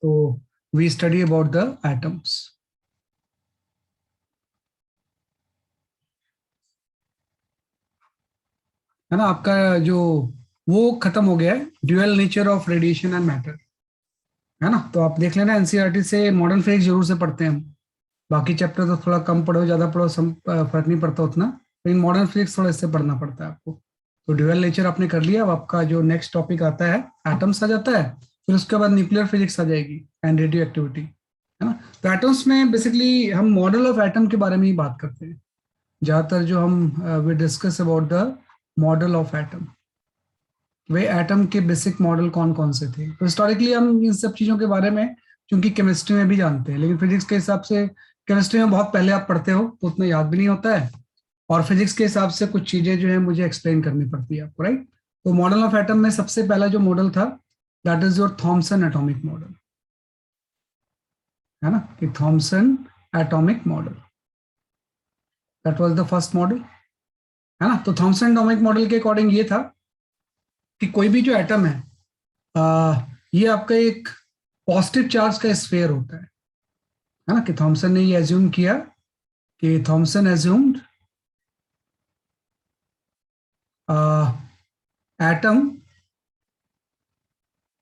तो we study about the atoms. है ना, आपका जो वो खत्म हो गया है, dual nature of radiation and matter. है ना, तो आप देख लेना एनसीईआरटी से मॉडर्न फिजिक्स जरूर से पढ़ते हैं हम। बाकी चैप्टर तो थोड़ा कम पढ़ो ज्यादा पढ़ो फर्क नहीं पड़ता उतना, लेकिन मॉडर्न फिजिक्स थोड़ा इससे पढ़ना पड़ता है आपको। तो ड्यूअल नेचर आपने कर लिया। अब आपका जो नेक्स्ट टॉपिक आता है एटम्स आ जाता है, फिर उसके बाद न्यूक्लियर फिजिक्स आ जाएगी एंड रेडियो एक्टिविटी। है ना, तो एटम्स में बेसिकली हम मॉडल ऑफ एटम के बारे में ही बात करते हैं ज्यादातर। जो हम we discuss about the model of atom, वे एटम के बेसिक मॉडल कौन कौन से थे। तो हिस्टोरिकली हम इन सब चीजों के बारे में क्योंकि केमिस्ट्री में भी जानते हैं, लेकिन फिजिक्स के हिसाब से केमिस्ट्री में बहुत पहले आप पढ़ते हो तो उतना याद भी नहीं होता है, और फिजिक्स के हिसाब से कुछ चीजें जो है मुझे एक्सप्लेन करनी पड़ती है आपको, राइट। तो मॉडल ऑफ एटम में सबसे पहला जो मॉडल था that is your Thomson atomic model. है ना, कि Thomson atomic model, that was the first model. है ना, तो थॉमसन एटॉमिक मॉडल के अकॉर्डिंग ये था कि कोई भी जो एटम है ये आपका एक पॉजिटिव चार्ज का स्फीयर होता है ना, कि थॉमसन ने ये एज्यूम किया कि Thomson assumed atom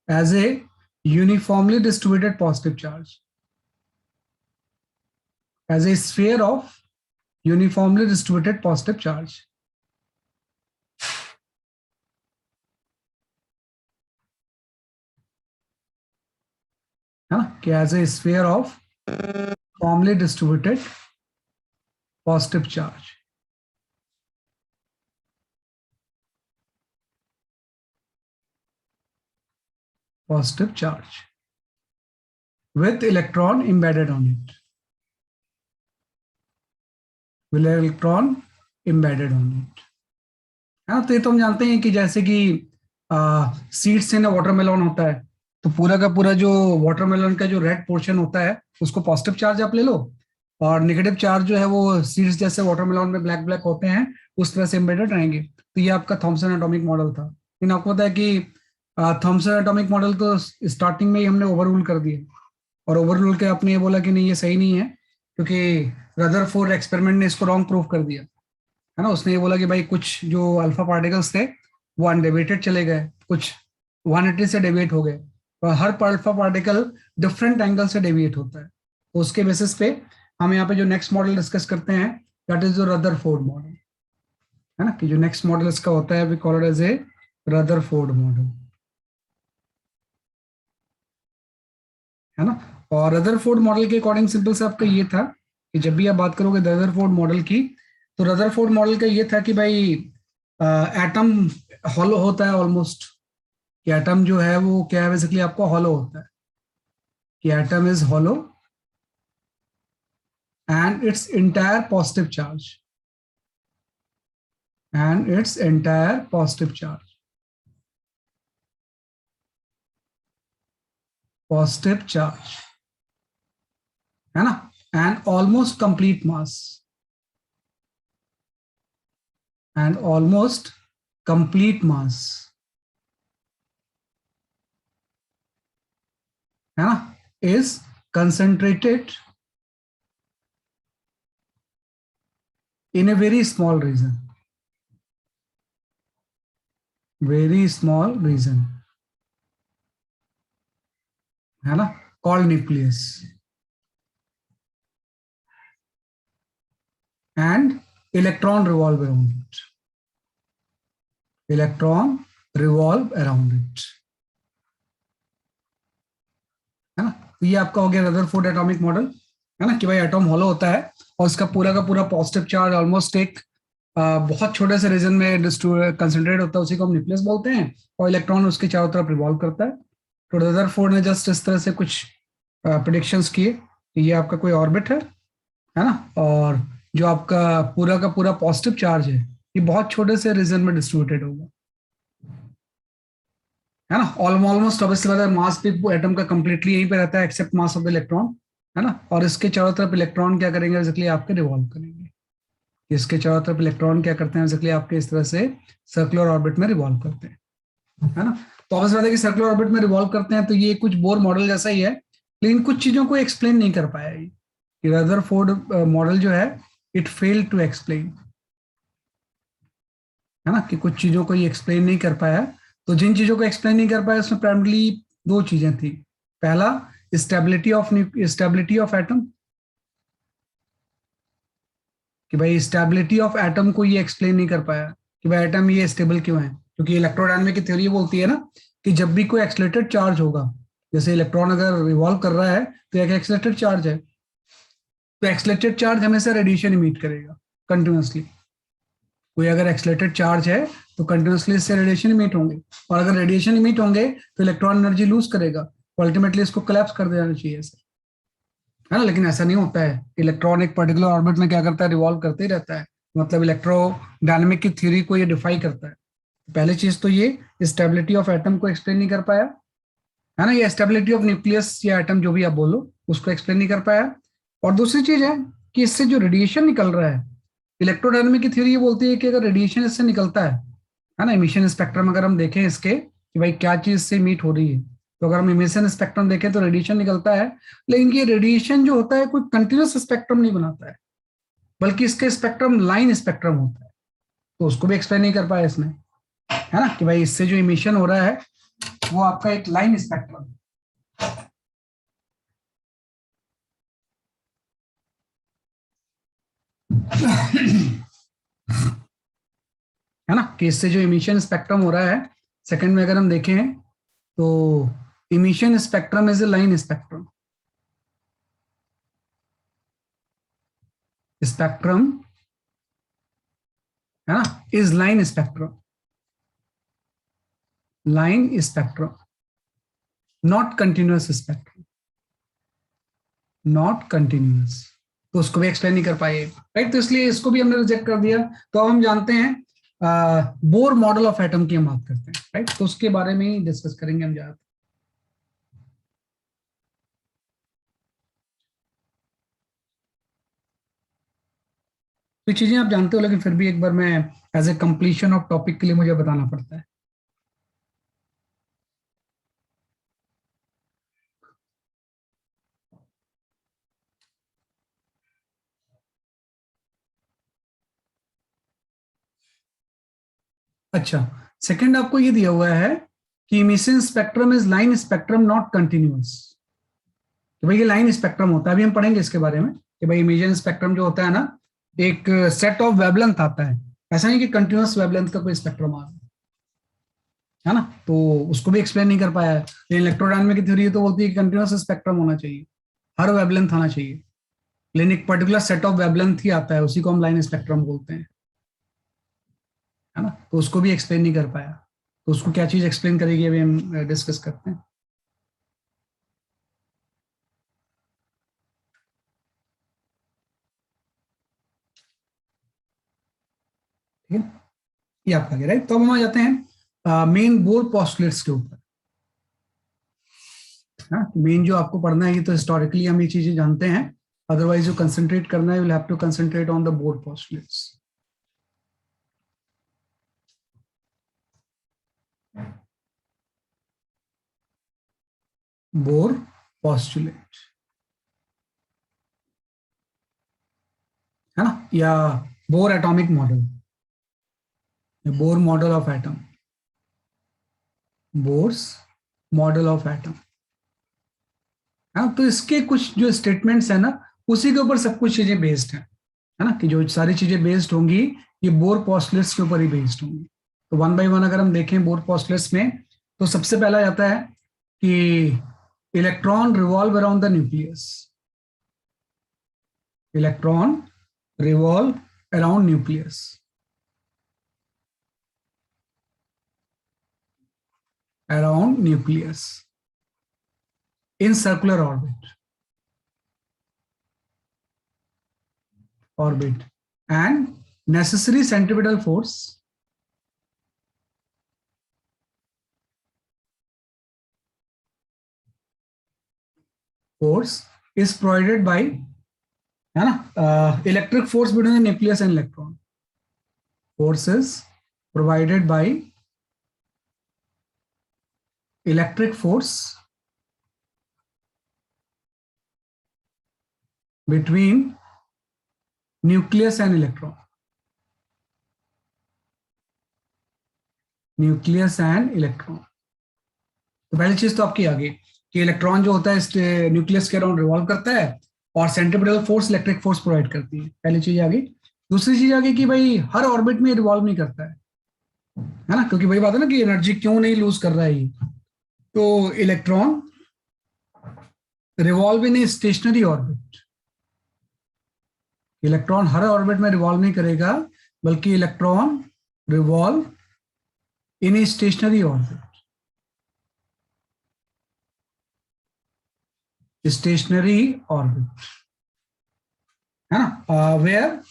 as a uniformly distributed positive charge, as a sphere of uniformly distributed positive charge. है ना, कि as a sphere of formally distributed positive charge. Positive charge with electron embedded on it, with electron embedded on it। हाँ, तो ये तो हम जानते हैं कि जैसे कि सीड से ना वाटरमेलन होता है, तो पूरा का पूरा जो वाटरमेलन का जो रेड पोर्शन होता है उसको पॉजिटिव चार्ज आप ले लो, और नेगेटिव चार्ज जो है वो सीड्स जैसे वाटरमेलन में ब्लैक ब्लैक होते हैं उस तरह से एम्बेडेड रहेंगे। तो ये आपका थॉमसन एटॉमिक मॉडल था। लेकिन आपको पता है कि थॉमसन एटॉमिक मॉडल तो स्टार्टिंग में ही हमने ओवररूल कर दिया, और ओवररूल के आपने ये बोला कि नहीं ये सही नहीं है, क्योंकि रदरफोर्ड एक्सपेरिमेंट ने इसको रॉन्ग प्रूव कर दिया। है ना, उसने ये बोला कि भाई कुछ जो अल्फा पार्टिकल्स थे वो अनडेविएटेड चले गए, कुछ 180 से डेविएट हो गए, और हर अल्फा पार्टिकल डिफरेंट एंगल से डेविएट होता है। तो उसके बेसिस पे हम यहाँ पे जो नेक्स्ट मॉडल डिस्कस करते हैं दैट इज जो रदरफोर्ड मॉडल। है ना, कि जो नेक्स्ट मॉडल इसका होता है we call it as a Rutherford model. है ना, और रदरफोर्ड मॉडल के अकॉर्डिंग सिंपल से आपका ये था कि जब भी आप बात करोगे रदरफोर्ड मॉडल की, तो रदरफोर्ड मॉडल का ये था कि भाई एटम हॉलो होता है ऑलमोस्ट, कि एटम जो है वो क्या है बेसिकली आपको हॉलो होता है, कि atom is hollow and its entire positive charge, and its entire positive charge, positive charge. है ना, and almost complete mass, and almost complete mass. है ना, is concentrated in a very small region, very small region। है ना, called nucleus, and electron revolve around it, electron revolve around it। है ना, तो ये आपका हो गया रदरफोर्ड एटॉमिक मॉडल। है ना, कि भाई एटॉम हॉलो होता है और इसका पूरा का पूरा पॉजिटिव चार्ज ऑलमोस्ट एक बहुत छोटे से रीजन में कंसेंट्रेट होता है, उसी को हम न्यूक्लियस बोलते हैं, और इलेक्ट्रॉन उसके चारों तरफ रिवॉल्व करता है। तो रदरफोर्ड ने जस्ट इस तरह से कुछ प्रिडिक्शंस किए कि ये आपका कोई ऑर्बिट है ना, और जो आपका का पूरा पॉजिटिव चार्ज है ये बहुत छोटे से रीजन में डिस्ट्रीब्यूटेड होगा। है ना, ऑलमोस्ट ऑब्वियसली बात है मास भी एटम का कंप्लीटली यहीं पे रहता है except mass of the electron. है ना, और इसके चारों तरफ इलेक्ट्रॉन क्या करेंगे बेसिकली आपके रिवॉल्व करेंगे, इसके चारों तरफ इलेक्ट्रॉन क्या करते हैं बेसिकली आपके इस तरह से सर्कुलर ऑर्बिट में रिवॉल्व करते हैं। है ना, तो ऑब्वियस बात है कि सर्कुलर ऑर्बिट में रिवॉल्व करते हैं, तो ये कुछ बोर मॉडल जैसा ही है लेकिन कुछ चीजों को एक्सप्लेन नहीं कर पाया ये रदरफोर्ड मॉडल जो है, इट फेल टू एक्सप्लेन, है ना, कि कुछ चीजों को ये एक्सप्लेन नहीं कर पाया। तो जिन चीजों को एक्सप्लेन नहीं कर पाया उसमें प्राइमरली दो चीजें थी। पहला, स्टेबिलिटी ऑफ एटम, कि भाई स्टेबिलिटी ऑफ एटम को ये एक्सप्लेन नहीं कर पाया कि भाई एटम ये स्टेबल क्यों है, क्योंकि इलेक्ट्रोडायनामिक की थ्योरी बोलती है ना कि जब भी कोई एक्सलेटेड चार्ज होगा, जैसे इलेक्ट्रॉन अगर रिवॉल्व कर रहा है तो एक एक्सलेटेड चार्ज है, तो एक्सलेटेड चार्ज हमेशा रेडिएशन इमिट करेगा कंटिन्यूसली। कोई अगर एक्सलेटेड चार्ज है तो कंटिन्यूसली इससे रेडिएशन इमिट होंगे, और अगर रेडिएशन इमिट होंगे तो इलेक्ट्रॉन एनर्जी लूज करेगा, अल्टीमेटली इसको कोलैप्स कर देना चाहिए, है ना। लेकिन ऐसा नहीं होता है, इलेक्ट्रॉन एक पर्टिकुलर ऑर्बिट में क्या करता है, रिवॉल्व करते ही रहता है, मतलब इलेक्ट्रोडायनेमिक की थ्योरी को ये डिफाई करता है। पहली चीज तो ये स्टेबिलिटी ऑफ एटम को एक्सप्लेन नहीं कर पाया, है ना, ये स्टेबिलिटी ऑफ न्यूक्लियस या एटम जो भी आप बोलो उसको एक्सप्लेन नहीं कर पाया। और दूसरी चीज है कि इससे जो रेडिएशन निकल रहा है, इलेक्ट्रोडायनेमिक की थ्योरी ये बोलती है कि अगर रेडिएशन इससे निकलता है ना, इमिशन स्पेक्ट्रम अगर हम देखें इसके कि भाई क्या चीज से मीट हो रही है, तो अगर हम इमिशन स्पेक्ट्रम देखें तो रेडिएशन निकलता है, लेकिन ये रेडिएशन जो होता है कोई कंटिन्यूस स्पेक्ट्रम नहीं बनाता है, बल्कि इसके स्पेक्ट्रम लाइन स्पेक्ट्रम होता है। तो उसको भी एक्सप्लेन नहीं कर पाया इसमें, है ना, कि भाई इससे जो इमिशन हो रहा है वो आपका एक लाइन स्पेक्ट्रम है ना, कि इससे जो इमिशन स्पेक्ट्रम हो रहा है, सेकंड में अगर हम देखें तो emission spectrum is a line spectrum, spectrum, है ना, is line spectrum, line spectrum, not continuous spectrum, not continuous. तो उसको भी एक्सप्लेन नहीं कर पाए, राइट, तो इसलिए इसको भी हमने रिजेक्ट कर दिया। तो अब हम जानते हैं बोर मॉडल ऑफ एटम की हम बात करते हैं, राइट, तो उसके बारे में ही डिस्कस करेंगे हम ज्यादा। तो चीजें आप जानते हो, लेकिन फिर भी एक बार मैं as a completion of topic के लिए मुझे बताना पड़ता है। अच्छा, सेकंड आपको ये दिया हुआ है कि emission spectrum is line spectrum not continuous. तो भाई ये लाइन स्पेक्ट्रम होता है, अभी हम पढ़ेंगे इसके बारे में कि भाई इमिशन स्पेक्ट्रम जो होता है ना, एक सेट ऑफ वेवलेंथ आता है, ऐसा नहीं कि कंटिन्यूअस वेवलेंथ का कोई स्पेक्ट्रम आ रहा है ना, तो उसको भी एक्सप्लेन नहीं कर पाया है। लेकिन इलेक्ट्रोडायनामिक की थ्योरी तो बोलती है कि कंटिन्यूअस स्पेक्ट्रम होना चाहिए, हर वेवलेंथ आना चाहिए, लेकिन एक पर्टिकुलर सेट ऑफ वेवलेंथ ही आता है, उसी को हम लाइन स्पेक्ट्रम बोलते हैं, है ना, तो उसको भी एक्सप्लेन नहीं कर पाया। तो उसको क्या चीज एक्सप्लेन करेगी अभी हम डिस्कस करते हैं, ठीक है, ये आपका गया, राइट। तो अब हम आ जाते हैं मेन बोर पॉस्टुलेट्स के ऊपर। हाँ, मेन जो आपको पढ़ना है, ये तो हिस्टोरिकली हम ये चीजें जानते हैं, अदरवाइज जो कंसंट्रेट करना है, will have to concentrate on the Bohr postulates. Bohr postulate, है ना, या Bohr atomic model, Bohr model of atom, Bohr's model of atom. हाँ, तो इसके कुछ जो स्टेटमेंट्स है ना, उसी के ऊपर सब कुछ चीजें बेस्ड है ना, कि जो सारी चीजें बेस्ड होंगी ये बोर पॉस्टुलेट्स के ऊपर ही बेस्ड होंगी। तो वन बाय वन अगर हम देखें बोर पॉस्टुलेट्स में, तो सबसे पहला आता है कि electron revolve around the nucleus, electron revolve around nucleus, around nucleus in circular orbit, orbit, and necessary centripetal force is provided by, है ना, electric force between the nucleus and electron, force is provided by electric force between nucleus and electron, nucleus and electron. तो पहली चीज तो आपकी आ गई कि इलेक्ट्रॉन जो होता है इस न्यूक्लियस के अराउंड रिवॉल्व करता है और centripetal force electric force provide करती है। पहली चीज आ गई। दूसरी चीज आ गई कि भाई हर ऑर्बिट में रिवॉल्व नहीं करता है ना, क्योंकि वही बात है ना कि एनर्जी क्यों नहीं लूज कर रहा है ये। तो electron revolve in a stationary orbit, electron her orbit में रिवॉल्व नहीं करेगा, बल्कि electron revolve in a stationary orbit, stationery orbit, है ना, where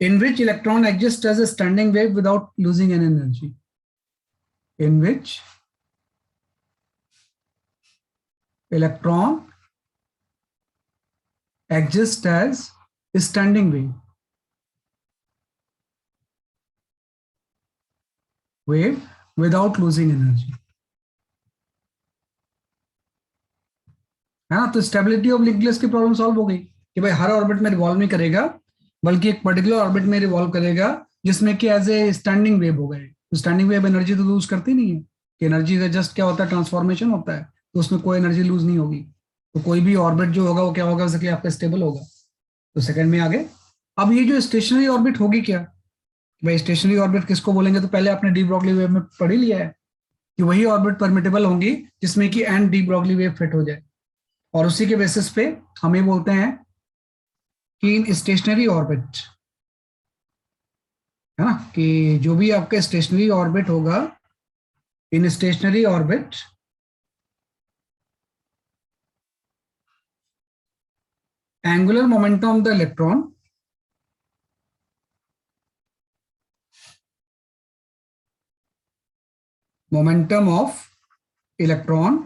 in which electron exists as a standing wave without losing any energy, in which electron exists as a standing wave without losing energy, है ना। तो stability of nucleus की problem solve हो गई कि भाई हर ऑर्बिट में रिवॉल्व नहीं करेगा, बल्कि एक पर्टिकुलर ऑर्बिट में रिवॉल्व करेगा जिसमें कि एज ए स्टैंडिंग वेव हो गए। तो स्टैंडिंग वेव एनर्जी तो लूज करती नहीं है, कि एनर्जी का जस्ट क्या होता है, ट्रांसफॉर्मेशन होता है, तो उसमें कोई एनर्जी लूज नहीं होगी। तो कोई भी ऑर्बिट जो होगा वो क्या होगा, बेसिकली आपका स्टेबल होगा। तो सेकंड में आ गए। अब ये जो स्टेशनरी ऑर्बिट होगी क्या, भाई स्टेशनरी ऑर्बिट किसको बोलेंगे, तो पहले आपने डी ब्रॉगली वेव में पढ़ ही लिया है कि वही ऑर्बिट परमिटेबल होंगी जिसमें कि N de Broglie wave fit हो जाए, और उसी के बेसिस पे हम ये बोलते हैं कि इन स्टेशनरी ऑर्बिट, है ना, कि जो भी आपका स्टेशनरी ऑर्बिट होगा, in stationary orbit angular momentum of the electron momentum of electron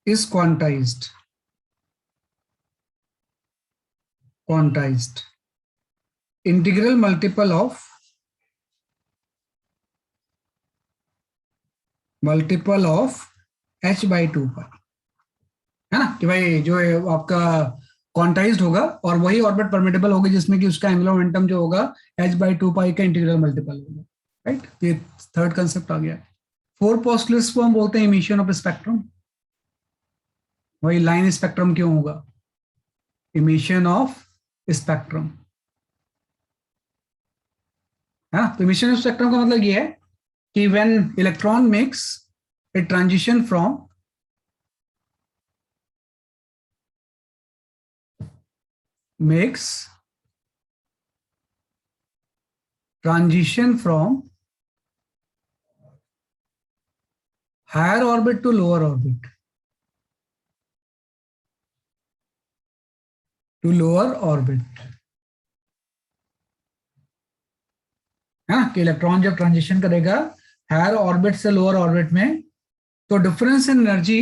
is quantized integral multiple of h by 2 pi, है ना, कि भाई जो है आपका क्वांटाइज्ड होगा और वही ऑर्बिट परमिटेबल होगी जिसमें कि उसका एंगुलर मोमेंटम जो होगा h by 2 pi का इंटीग्रल मल्टीपल होगा। राइट, ये थर्ड कंसेप्ट आ गया। फोर पोस्टुलेट्स को हम बोलते हैं इमिशन ऑफ स्पेक्ट्रम। वही लाइन स्पेक्ट्रम क्यों होगा, इमिशन ऑफ स्पेक्ट्रम, है ना। तो इमिशन ऑफ स्पेक्ट्रम का मतलब ये है कि when electron makes a transition from makes transition from higher orbit to lower orbit, to lower orbit, है ना, कि इलेक्ट्रॉन जब ट्रांजिशन करेगा हायर ऑर्बिट से लोअर ऑर्बिट में, तो difference in energy,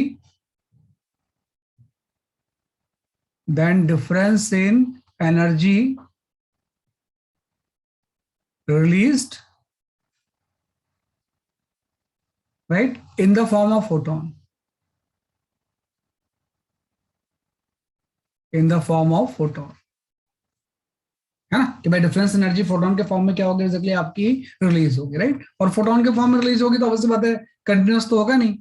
then difference in energy released, right, in the form of photon, in the form of photon, है ना, कि भाई डिफरेंस एनर्जी फोटोन के फॉर्म में क्या होगी, एग्जैक्टली आपकी रिलीज होगी। राइट, और फोटोन के फॉर्म में रिलीज होगी तो ऑब्वियसली बात है कंटिन्यूस तो होगा नहीं,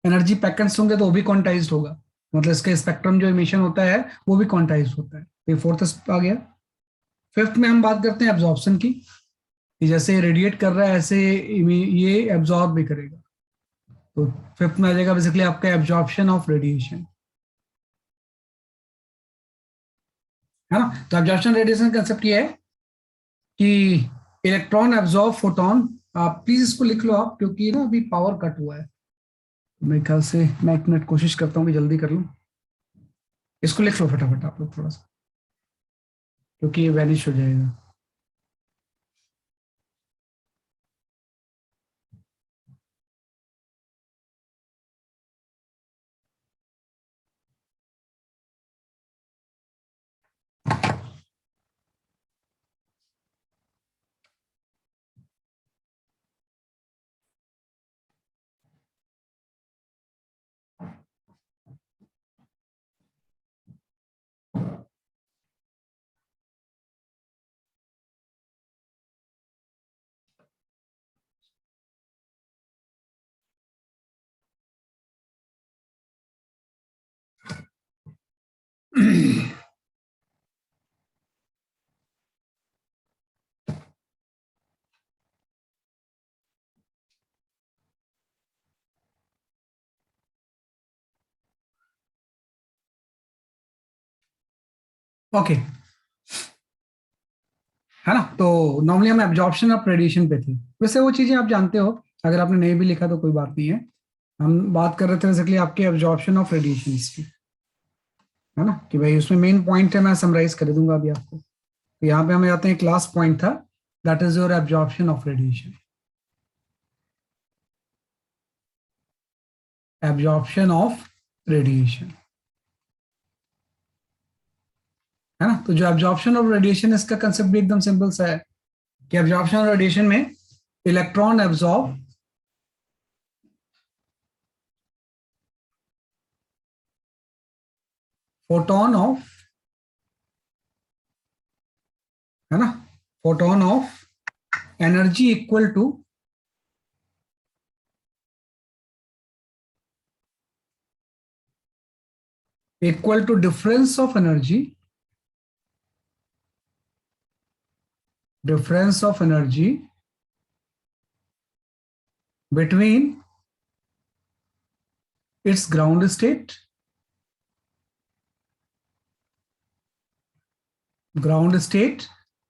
एनर्जी पैकेट्स होंगे तो वो भी क्वांटाइज्ड होगा, मतलब इसका स्पेक्ट्रम जो इमिशन होता है वो भी क्वांटाइज्ड होता है। तो फोर्थ आ गया। फिफ्थ में हम बात करते हैं एब्जॉर्प्शन की, कि जैसे रेडिएट कर रहा है ऐसे ये एब्जॉर्ब भी करेगा। तो फिफ्थ में आ जाएगा बेसिकली आपका एब्जॉर्प्शन ऑफ रेडिएशन, है ना। तो एब्जॉर्प्शन रेडिएशन कंसेप्ट ये है कि इलेक्ट्रॉन एब्जॉर्ब फोटोन। आप प्लीज इसको लिख लो आप, क्योंकि ना अभी पावर कट हुआ है, तो मेरे ख्याल से मैं एक मिनट कोशिश करता हूँ कि जल्दी कर लूँ। इसको लिख लो फटाफट आप लोग थोड़ा सा, क्योंकि ये वैनिश हो जाएगा। ओके, है ना। तो नॉर्मली हम एब्जॉर्प्शन ऑफ रेडिएशन पे थे, वैसे वो चीजें आप जानते हो, अगर आपने नहीं भी लिखा तो कोई बात नहीं है। हम बात कर रहे थे बेसिकली आपके एब्जॉर्प्शन ऑफ रेडिएशन की, है ना, कि भाई उसमें मेन पॉइंट है, मैं समराइज कर दूंगा अभी आपको। तो यहाँ पे हमें आते हैं, क्लास पॉइंट था, that is your absorption of radiation. Absorption of radiation, है ना। तो जो एब्जॉर्प्शन ऑफ रेडिएशन, इसका कंसेप्ट भी एकदम सिंपल सा है कि एब्जॉर्प्शन ऑफ रेडिएशन में इलेक्ट्रॉन एब्जॉर्ब फोटोन ऑफ, है ना, photon of energy equal to difference of energy between its ground state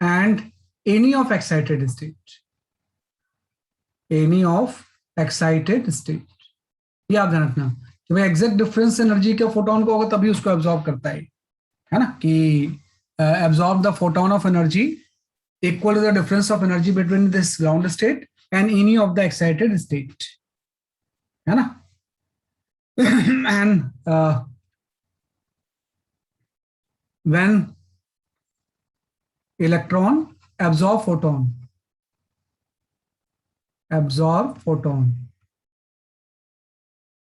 and any of excited state याद रखना कि भाई एग्जैक्ट डिफरेंस एनर्जी के फोटोन को होगा तभी उसको एब्जॉर्ब करता है ना, कि absorb the photon of energy equal to the difference of energy between this ground state and any of the excited state, है ना। And when electron absorb photon,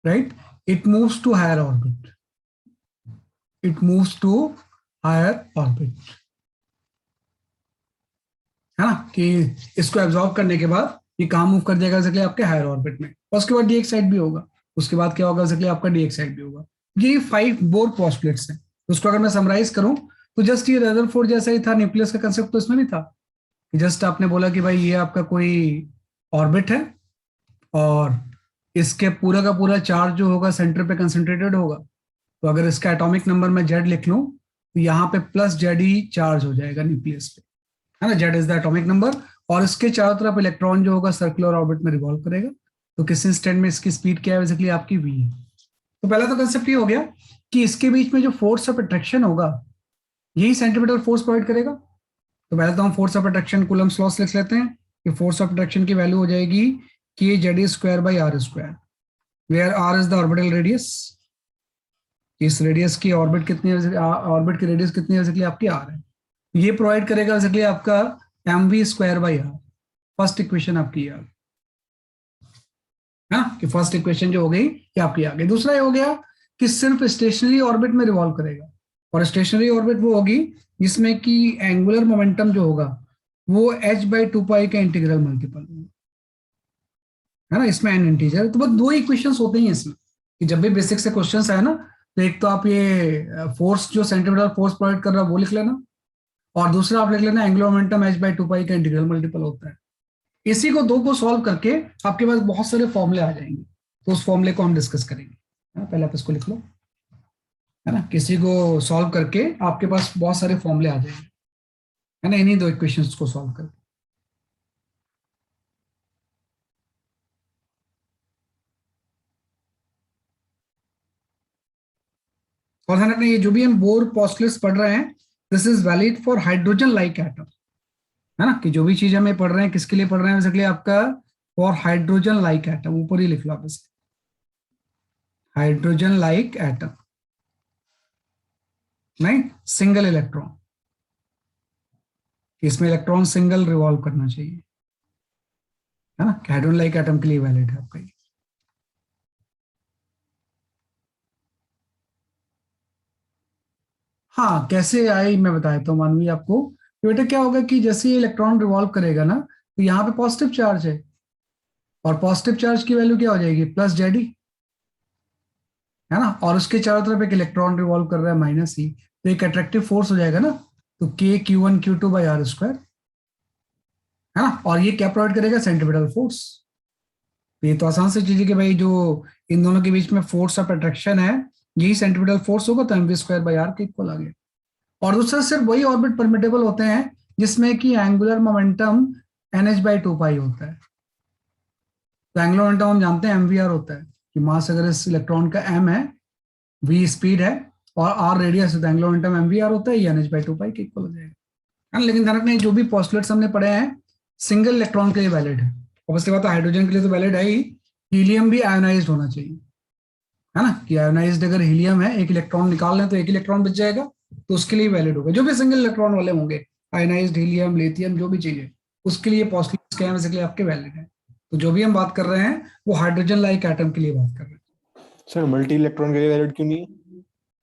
right, it moves to higher orbit, है ना, कि इसको absorb करने के बाद ये कहाँ मूव कर जाएगा एक्जेक्टली आपके हायर ऑर्बिट में, और उसके बाद डी एक्साइड भी होगा, उसके बाद क्या होगा एक्जेक्टली आपका डी एक्साइड भी होगा। ये 5 बोर पोस्टुलेट्स हैं, उसको अगर मैं समराइज करूं तो जस्ट ये रदरफोर्ड जैसा ही था, न्यूक्लियस का कंसेप्ट तो इसमें भी था। जस्ट आपने बोला कि भाई ये आपका कोई ऑर्बिट है और इसके पूरा का पूरा चार्ज जो होगा सेंटर पे कंसंट्रेटेड होगा, तो अगर इसका एटॉमिक नंबर मैं जेड लिख लूं तो यहाँ पे प्लस जेड ही चार्ज हो जाएगा न्यूक्लियस पे, है ना, Z is the atomic number. और इसके चारों तरफ इलेक्ट्रॉन जो होगा सर्कुलर ऑर्बिट में रिवॉल्व करेगा। तो किस इंस्टेंट में इसकी स्पीड क्या है, बेसिकली आपकी वी है। तो पहला तो कंसेप्ट ये हो गया कि इसके बीच में जो फोर्स ऑफ अट्रैक्शन होगा यही सेंटीमीटर फोर्स प्रोवाइड करेगा। तो पहले तो हम force of attraction Coulomb's laws लिख लेते हैं कि फोर्स ऑफ अट्रैक्शन की वैल्यू हो जाएगी K Z square by R square, where R is the orbital radius. इस रेडियस की ऑर्बिट कितनी है, ऑर्बिट की रेडियस कितनी है, बेसिकली आपकी आर है। ये प्रोवाइड करेगा बेसिकली आपका M V square by R. First equation आपकी आ गई, है ना, कि फर्स्ट इक्वेशन जो हो गई ये आपकी आ गई। दूसरा ये हो गया कि सिर्फ स्टेशनरी ऑर्बिट में रिवॉल्व करेगा, और स्टेशनरी ऑर्बिट वो होगी जिसमें कि एंगुलर मोमेंटम जो होगा वो h बाई 2 पाई का इंटीग्रल मल्टीपल होगा, है ना, इसमें एन इंटीजर। तो बस 2 इक्वेशंस होते हैं इसमें कि जब भी बेसिक से क्वेश्चंस आए ना, तो एक तो आप ये फोर्स जो सेंटीमीटर फोर्स प्रोवाइड कर रहा है वो लिख लेना, और दूसरा आप लिख लेना एंगुलर मोमेंटम h बाई 2 पाई का इंटीग्रल मल्टीपल होता है। इसी को 2 को सॉल्व करके आपके पास बहुत सारे फॉर्मूले आ जाएंगे, तो उस फॉर्मूले को हम डिस्कस करेंगे, है ना। पहले आप इसको लिख लो, है ना, किसी को सॉल्व करके आपके पास बहुत सारे फॉर्मूले आ जाएंगे, है ना, इन्हीं 2 इक्वेशंस को सॉल्व करके। और ध्यान रखना, ये जो भी हम बोर पोस्टुलेट्स पढ़ रहे हैं, this is valid for hydrogen like atom, है ना, कि जो भी चीज हमें पढ़ रहे हैं किसके लिए पढ़ रहे हैं, बेसिकली आपका फॉर हाइड्रोजन लाइक एटम, ऊपर ही लिख लो आप इसे, हाइड्रोजन लाइक एटम, नहीं सिंगल इलेक्ट्रॉन, इसमें इलेक्ट्रॉन सिंगल रिवॉल्व करना चाहिए, है ना, हाइड्रोजन लाइक एटम के लिए वैलिड है आपका ये। हाँ कैसे आई मैं बता देता हूँ मानवी आपको। तो बेटा क्या होगा कि जैसे ये इलेक्ट्रॉन रिवॉल्व करेगा ना, तो यहाँ पे पॉजिटिव चार्ज है, और पॉजिटिव चार्ज की वैल्यू क्या हो जाएगी, प्लस जेड ही, है ना, और उसके चारों तरफ एक इलेक्ट्रॉन रिवॉल्व कर रहा है माइनस ही। तो एक अट्रैक्टिव फोर्स हो जाएगा ना, तो के Q1 Q2/r², है ना। और ये क्या प्रोवाइड करेगा, सेंट्रीपिटल फोर्स। तो ये तो आसान सी चीज है कि भाई जो इन दोनों के बीच में फोर्स ऑफ अट्रैक्शन है, यही सेंट्रीपिटल फोर्स होगा, तो mv² के इक्वल आ गया। और दूसरा सिर्फ वही ऑर्बिट परमिटेबल होते हैं जिसमें कि एंगुलर मोमेंटम nh/2π होता है। तो एंगुलर मोमेंटम हम जानते हैं mvr होता है, कि मास अगर इस इलेक्ट्रॉन का m है, v स्पीड है और r रेडियस है, तो एंगुलर मोमेंटम mvr होता है, ये nh/2π के इक्वल हो जाएगा, है ना। लेकिन ध्यान रखना, जो भी पोस्टुलेट्स हमने पढ़े हैं सिंगल इलेक्ट्रॉन के लिए वैलिड है। ऑब्वियसली बात है, हाइड्रोजन के लिए तो वैलिड है ही, हीलियम भी आयोनाइज्ड होना चाहिए, है ना, कि आयोनाइज्ड अगर हीलियम है, एक इलेक्ट्रॉन निकाल लें तो एक इलेक्ट्रॉन बच जाएगा, तो उसके लिए वैलिड होगा। जो भी सिंगल इलेक्ट्रॉन वाले होंगे, आयोनाइज्ड हीलियम, लिथियम, जो भी चीजें, उसके लिए पोस्टुलेट्स क्या है, बेसिकली आपके वैलिड है। तो जो भी हम बात कर रहे हैं वो हाइड्रोजन लाइक एटम के लिए बात कर रहे हैं। सर मल्टी इलेक्ट्रॉन के लिए वैलिड क्यों नहीं है?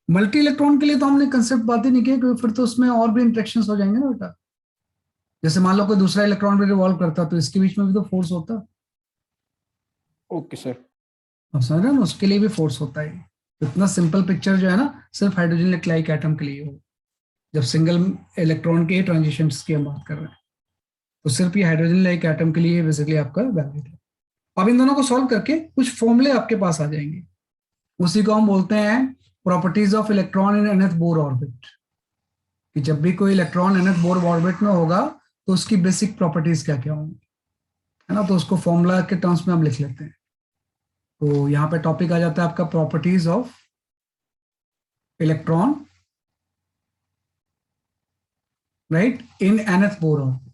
मल्टी इलेक्ट्रॉन के लिए तो हमने कंसेप्ट बात ही नहीं किया, क्योंकि फिर तो उसमें और भी इंट्रेक्शन हो जाएंगे ना बेटा। जैसे मान लो कोई दूसरा इलेक्ट्रॉन भी रिवॉल्व करता, तो इसके बीच में भी तो फोर्स होता। Okay sir. अब समझ रहे हो ना, उसके लिए भी फोर्स होता है। तो इतना सिंपल पिक्चर जो है ना, सिर्फ हाइड्रोजन लाइक एटम के लिए हो, जब सिंगल इलेक्ट्रॉन के ट्रांजिशन की हम बात कर रहे हैं, तो सिर्फ ये हाइड्रोजन लाइक एटम के लिए बेसिकली आपका वैलिड है। अब इन दोनों को सॉल्व करके कुछ फॉर्मूले आपके पास आ जाएंगे, उसी को हम बोलते हैं properties of electron in nth Bohr orbit. कि जब भी कोई इलेक्ट्रॉन nth बोर ऑर्बिट में होगा तो उसकी बेसिक प्रॉपर्टीज क्या क्या होंगी, है ना। तो उसको फॉर्मूला के टर्म्स में हम लिख लेते हैं। तो यहाँ पे टॉपिक आ जाता है आपका properties of electron, right, in nth Bohr orbit,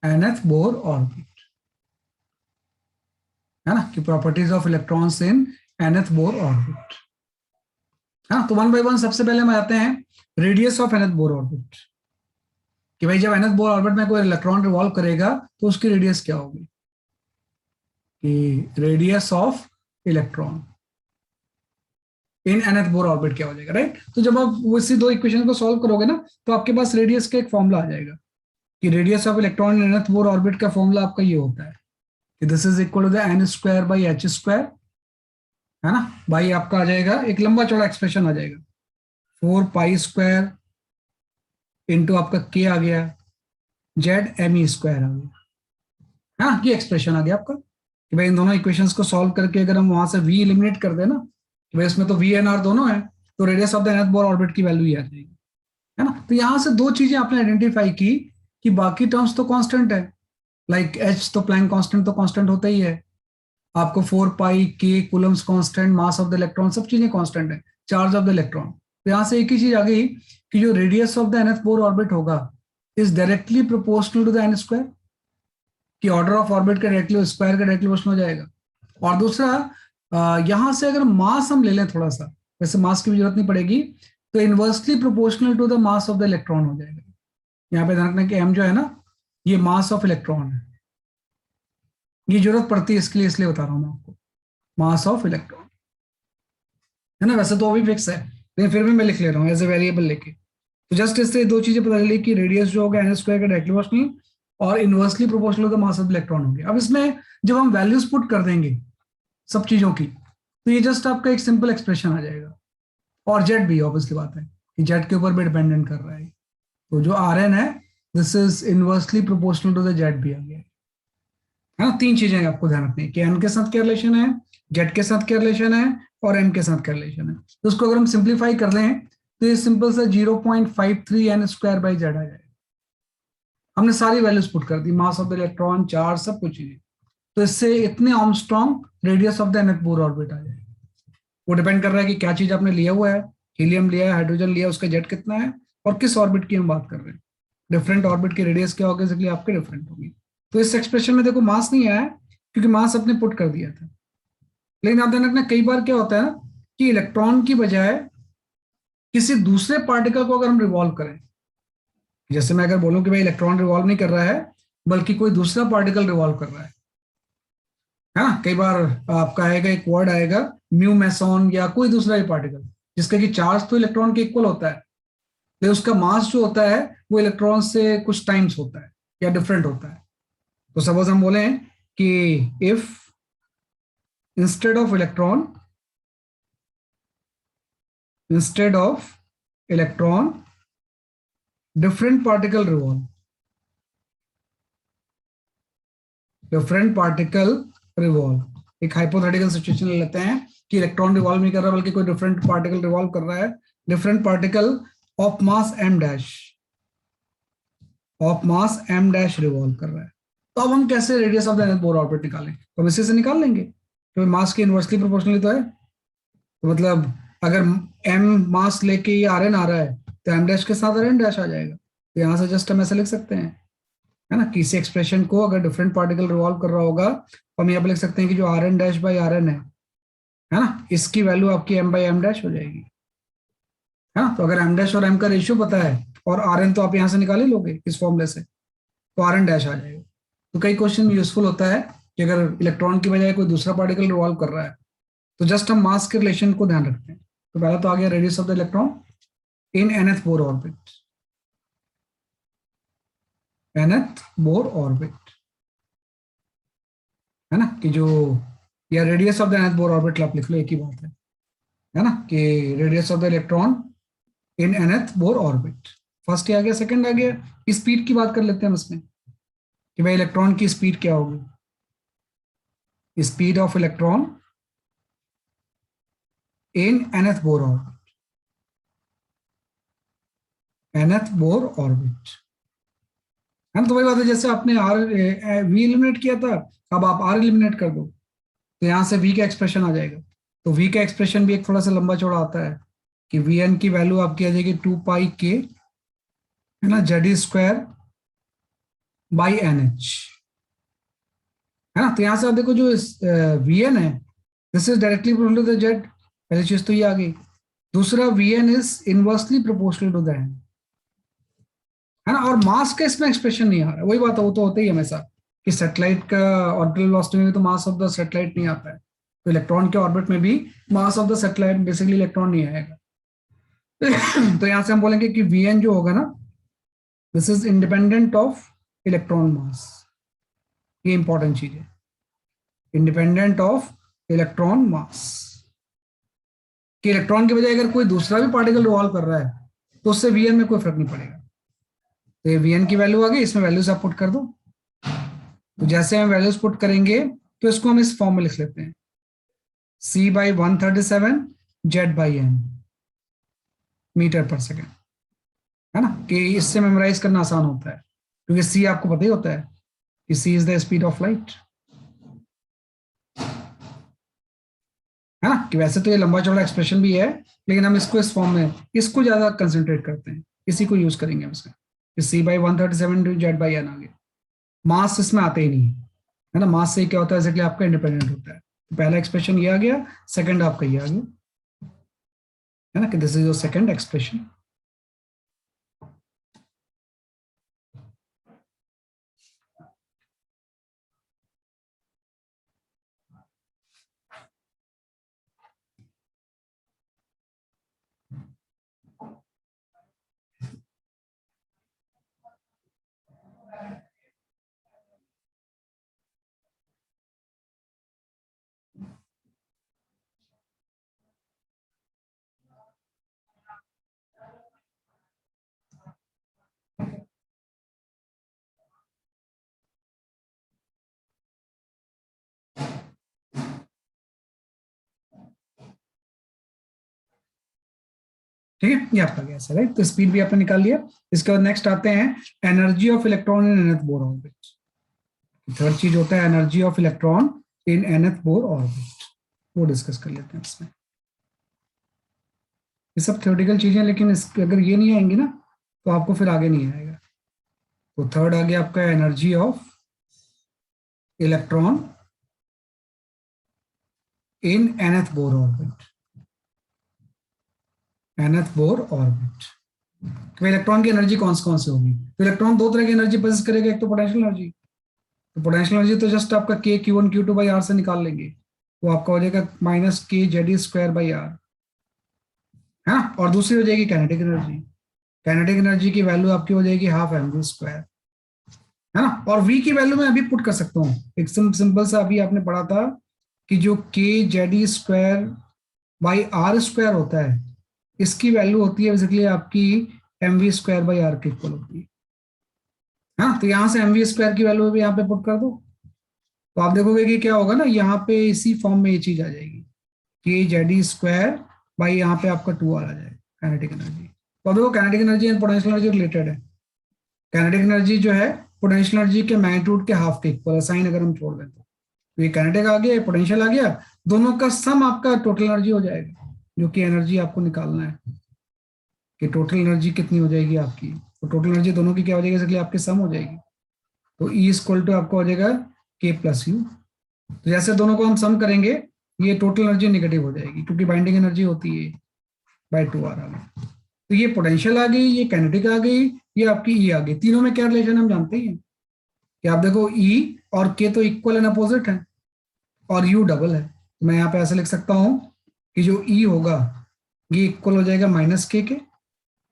nth Bohr orbit, है ना, कि properties of electrons in nth Bohr orbit, है ना। तो वन बाय वन सबसे पहले हम आते हैं radius of nth Bohr orbit, कि भाई जब nth बोर ऑर्बिट में कोई इलेक्ट्रॉन रिवॉल्व करेगा तो उसकी रेडियस क्या होगी, कि radius of electron in nth Bohr orbit क्या हो जाएगा, राइट। तो जब आप इसी दो इक्वेशन को सॉल्व करोगे ना, तो आपके पास रेडियस का एक फॉर्मूला आ जाएगा, कि radius of electron in nth Bohr orbit का फॉर्मूला आपका ये होता है कि this is equal to the n² / h², है ना। भाई आपका आ जाएगा एक लंबा चौड़ा एक्सप्रेशन आ जाएगा, 4π² इंटू आपका k आ गया, ZMe² आ गया, हाँ, ये एक्सप्रेशन आ गया आपका। कि भाई इन दोनों इक्वेशंस को सॉल्व करके अगर हम वहां से v एलिमिनेट कर देना, कि भाई इसमें तो v एंड r दोनों है, तो radius of the nth Bohr orbit की वैल्यू ही आ जाएगी, है ना। तो यहां से दो चीजें आपने आइडेंटिफाई की, कि बाकी टर्म्स तो कांस्टेंट है, लाइक h तो प्लैंक कांस्टेंट तो कांस्टेंट होता ही है, आपको 4π k Coulomb's constant, mass of the electron, सब चीजें कांस्टेंट है, चार्ज ऑफ द इलेक्ट्रॉन। तो यहां से एक ही चीज आ गई, कि जो radius of the nth Bohr orbit होगा is directly proportional to the n², कि ऑर्डर ऑफ ऑर्बिट का डायरेक्टली स्क्वायर का डायरेक्टली प्रोपोर्शनल हो जाएगा। और दूसरा, यहां से अगर मास हम ले लें थोड़ा सा, वैसे मास की भी जरूरत नहीं पड़ेगी, तो inversely proportional to the mass of the electron हो जाएगा। यहाँ पे ध्यान रखना कि m जो है ना, ये मास ऑफ इलेक्ट्रॉन है, ये जरूरत पड़ती है इसके लिए, इसलिए बता रहा हूं मैं आपको, मास ऑफ इलेक्ट्रॉन, है ना। वैसे तो अभी फिक्स है, लेकिन फिर भी मैं लिख ले रहा हूँ एज ए वेरिएबल लेके। तो जस्ट इससे दो चीजें पता चली, कि रेडियस जो होगा n² का डायरेक्टली प्रोपोर्शनल, और inversely proportional to the mass of electron होगी। अब इसमें जब हम वैल्यूज पुट कर देंगे सब चीजों की, तो ये जस्ट आपका एक सिंपल एक्सप्रेशन आ जाएगा। और जेड भी ऑब्वियसली बात है, कि जेड के ऊपर भी डिपेंडेंट कर रहा है, तो जो आर एन है this is inversely proportional to the Z भी आ गया, है ना। तीन चीजें आपको ध्यान रखनी है, कि एन के साथ क्या रिलेशन है, जेड के साथ क्या रिलेशन है, और एम के साथ क्या रिलेशन है। तो उसको अगर हम सिंप्लीफाई कर लें, तो ये सिंपल सा 0.53n² जेड आ जाएगा। हमने सारी वैल्यूज पुट कर दी, mass of the electron, charge, सब कुछ चीजें। तो इससे इतने angstrom radius of the nth Bohr orbit आ जाएगा। वो डिपेंड कर रहा है कि क्या चीज आपने लिया हुआ है, हीलियम लिया है, हाइड्रोजन लिया है, उसका जेट कितना है, और किस ऑर्बिट की हम बात कर रहे हैं। डिफरेंट ऑर्बिट की रेडियस क्या होगी, इसलिए आपके डिफरेंट होगी। तो इस एक्सप्रेशन में देखो मास नहीं आया, क्योंकि मास अपने पुट कर दिया था। लेकिन आप ध्यान रखना, कई बार क्या होता है ना, कि इलेक्ट्रॉन की बजाय किसी दूसरे पार्टिकल को अगर हम रिवॉल्व करें, जैसे मैं अगर बोलूं कि भाई इलेक्ट्रॉन रिवॉल्व नहीं कर रहा है, बल्कि कोई दूसरा पार्टिकल रिवॉल्व कर रहा है ना। कई बार आपका आएगा एक वर्ड आएगा म्यू मेसॉन, या कोई दूसरा ही पार्टिकल, जिसका कि चार्ज तो इलेक्ट्रॉन के इक्वल होता है, लेकिन उसका मास जो होता है वो इलेक्ट्रॉन से कुछ टाइम्स होता है या डिफरेंट होता है। तो सपोज हम बोले कि if instead of electron instead of electron different particle revolve, different particle revolve. एक हाइपोथेटिकल सिचुएशन ले लेते हैं कि इलेक्ट्रॉन रिवॉल्व नहीं कर रहा बल्कि कोई डिफरेंट पार्टिकल रिवॉल्व कर रहा है, different particle of mass m dash, of mass m dash revolve कर रहा है। तो अब हम कैसे radius of the nth Bohr orbit निकालें? तो हम इसी से निकाल लेंगे, तो मास के इनवर्सली प्रोपोर्शनली तो है। तो मतलब अगर m मास लेके ये rn आ रहा है तो m डैश के साथ rn डैश आ जाएगा। तो यहाँ से जस्ट हम ऐसे लिख सकते हैं, है ना, किसी एक्सप्रेशन को अगर डिफरेंट पार्टिकल रिवॉल्व कर रहा होगा तो हम यहाँ पे लिख सकते हैं कि जो rn डैश बाई rn है ना, इसकी वैल्यू आपकी m बाई m डैश हो जाएगी, है ना। तो अगर m डैश और m का रेशियो पता है और rn तो आप यहाँ से निकाल ही लोगे इस फॉर्मूले से, तो rn डैश आ जाएगा। तो कई क्वेश्चन में यूजफुल होता है कि अगर इलेक्ट्रॉन की बजाय कोई दूसरा पार्टिकल रिवॉल्व कर रहा है तो जस्ट हम मास के रिलेशन को ध्यान रखते हैं। तो पहला तो आ गया radius of the electron in nth Bohr orbit, nth Bohr orbit, है ना, कि जो या radius of the nth Bohr orbit आप लिख लो, एक ही बात है ना, कि radius of the electron in nth Bohr orbit. First आ गया, सेकंड आ गया स्पीड की बात कर लेते हैं हम इसमें कि भाई इलेक्ट्रॉन की स्पीड क्या होगी, speed of electron in nth Bohr orbit, nth Bohr orbit, है ना। तो वही बात है, जैसे आपने आर वी एलिमिनेट किया था, अब आप आर एलिमिनेट कर दो तो यहां से वी का एक्सप्रेशन आ जाएगा। तो वी का एक्सप्रेशन भी एक थोड़ा सा लंबा चौड़ा आता है कि वी एन की वैल्यू आपकी आ जाएगी 2 पाई के, है ना, Z square by N H, है ना। तो यहां से आप देखो जो वी एन है this is directly proportional to the Z, पहली चीज तो ये आ गई। दूसरा V N is inversely proportional to the N, है ना। और मास का इसमें एक्सप्रेशन नहीं आ रहा है, वही बात है, वो तो होता ही हमेशा कि सैटेलाइट का ऑर्बिटल वेलोसिटी में भी तो मास ऑफ द सैटेलाइट नहीं आता है, तो इलेक्ट्रॉन के ऑर्बिट में भी मास of the satellite basically electron नहीं आएगा। तो यहां से हम बोलेंगे कि वी एन जो होगा ना, this is independent of electron mass, ये इंपॉर्टेंट चीज है, इंडिपेंडेंट ऑफ इलेक्ट्रॉन मास, कि इलेक्ट्रॉन की बजाय अगर कोई दूसरा भी पार्टिकल रिवॉल्व कर रहा है तो उससे वी एन में कोई फर्क नहीं पड़ेगा। तो ये वी एन की वैल्यू आ गई, इसमें वैल्यूज आप पुट कर दो। तो जैसे हम वैल्यूज पुट करेंगे तो इसको हम इस फॉर्म में लिख लेते हैं, c by 137 Z by N metre per second, है ना, कि इससे मेमोराइज करना आसान होता है क्योंकि c आपको पता ही होता है कि c is the speed of light, है ना। कि वैसे तो ये लंबा चौड़ा एक्सप्रेशन भी है लेकिन हम इसको इस फॉर्म में इसको ज्यादा कंसंट्रेट करते हैं, इसी को यूज करेंगे हम इसमें, c by 137 Z by N आ गया। मास इसमें आते ही नहीं है ना, मास से क्या होता है एग्जैक्टली आपका इंडिपेंडेंट होता है। तो पहला एक्सप्रेशन ये आ गया, सेकंड आपका ये आ गया, है ना, कि this is your second expression. ठीक है, ये आपका गैस है, राइट। तो स्पीड भी आपने निकाल लिया। इसके बाद नेक्स्ट आते हैं energy of electron in nth Bohr orbit. Third चीज होता है energy of electron in nth Bohr orbit, वो डिस्कस कर लेते हैं इसमें। ये सब थ्योरेटिकल चीजें, लेकिन अगर ये नहीं आएंगी ना तो आपको फिर आगे नहीं आएगा। तो थर्ड आ गया आपका energy of electron in nth Bohr orbit, nth Bohr orbit. तो इलेक्ट्रॉन की एनर्जी कौन से होगी? तो इलेक्ट्रॉन दो तरह की एनर्जी पोजेस करेगा, एक तो पोटेंशियल एनर्जी, तो पोटेंशियल एनर्जी तो जस्ट आपका के Q1 Q2 बाई आर से निकाल लेंगे, वो आपका हो जाएगा माइनस के जेड स्क्वायर बाई आर, है ना। और दूसरी हो जाएगी काइनेटिक एनर्जी, काइनेटिक एनर्जी की वैल्यू आपकी हो जाएगी हाफ एम वी स्क्वायर, है ना। और वी की वैल्यू मैं अभी पुट कर सकता हूँ, एक सिंपल सा अभी आपने पढ़ा था कि जो K Z square by R square होता है इसकी वैल्यू होती है बेसिकली आपकी mv² के इक्वल होती है। हाँ, तो यहाँ से mv² की वैल्यू भी यहाँ पे पुट कर दो, तो आप देखोगे कि क्या होगा ना, यहाँ पे इसी फॉर्म में ये चीज आ जाएगी, k(z)² यहाँ पे आपका 2r आ जाएगा काइनेटिक एनर्जी। तो अब देखो kinetic energy and potential energy related है। काइनेटिक एनर्जी जो है पोटेंशियल एनर्जी के मैग्नीट्यूड के हाफ के इक्वल है, साइन अगर हम छोड़ दें तो ये काइनेटिक आ गया, पोटेंशियल आ गया, दोनों का सम आपका टोटल एनर्जी हो जाएगा, जो कि एनर्जी आपको निकालना है कि टोटल एनर्जी कितनी हो जाएगी आपकी। तो टोटल एनर्जी दोनों की क्या हो जाएगी, इसलिए आपके सम हो जाएगी। तो ई इक्वल टू आपको हो जाएगा k+u। तो जैसे दोनों को हम सम करेंगे, ये टोटल एनर्जी नेगेटिव हो जाएगी क्योंकि बाइंडिंग एनर्जी होती है बाय 2r आ गई। तो ये पोटेंशियल आ गई, ये काइनेटिक आ गई, ये आपकी ई आ गई। तीनों में क्या रिलेशन हम जानते ही हैं कि आप देखो ई और के तो इक्वल एंड अपोजिट है और यू डबल है। तो मैं यहाँ पे ऐसे लिख सकता हूँ कि जो ई होगा ये इक्वल हो जाएगा -k के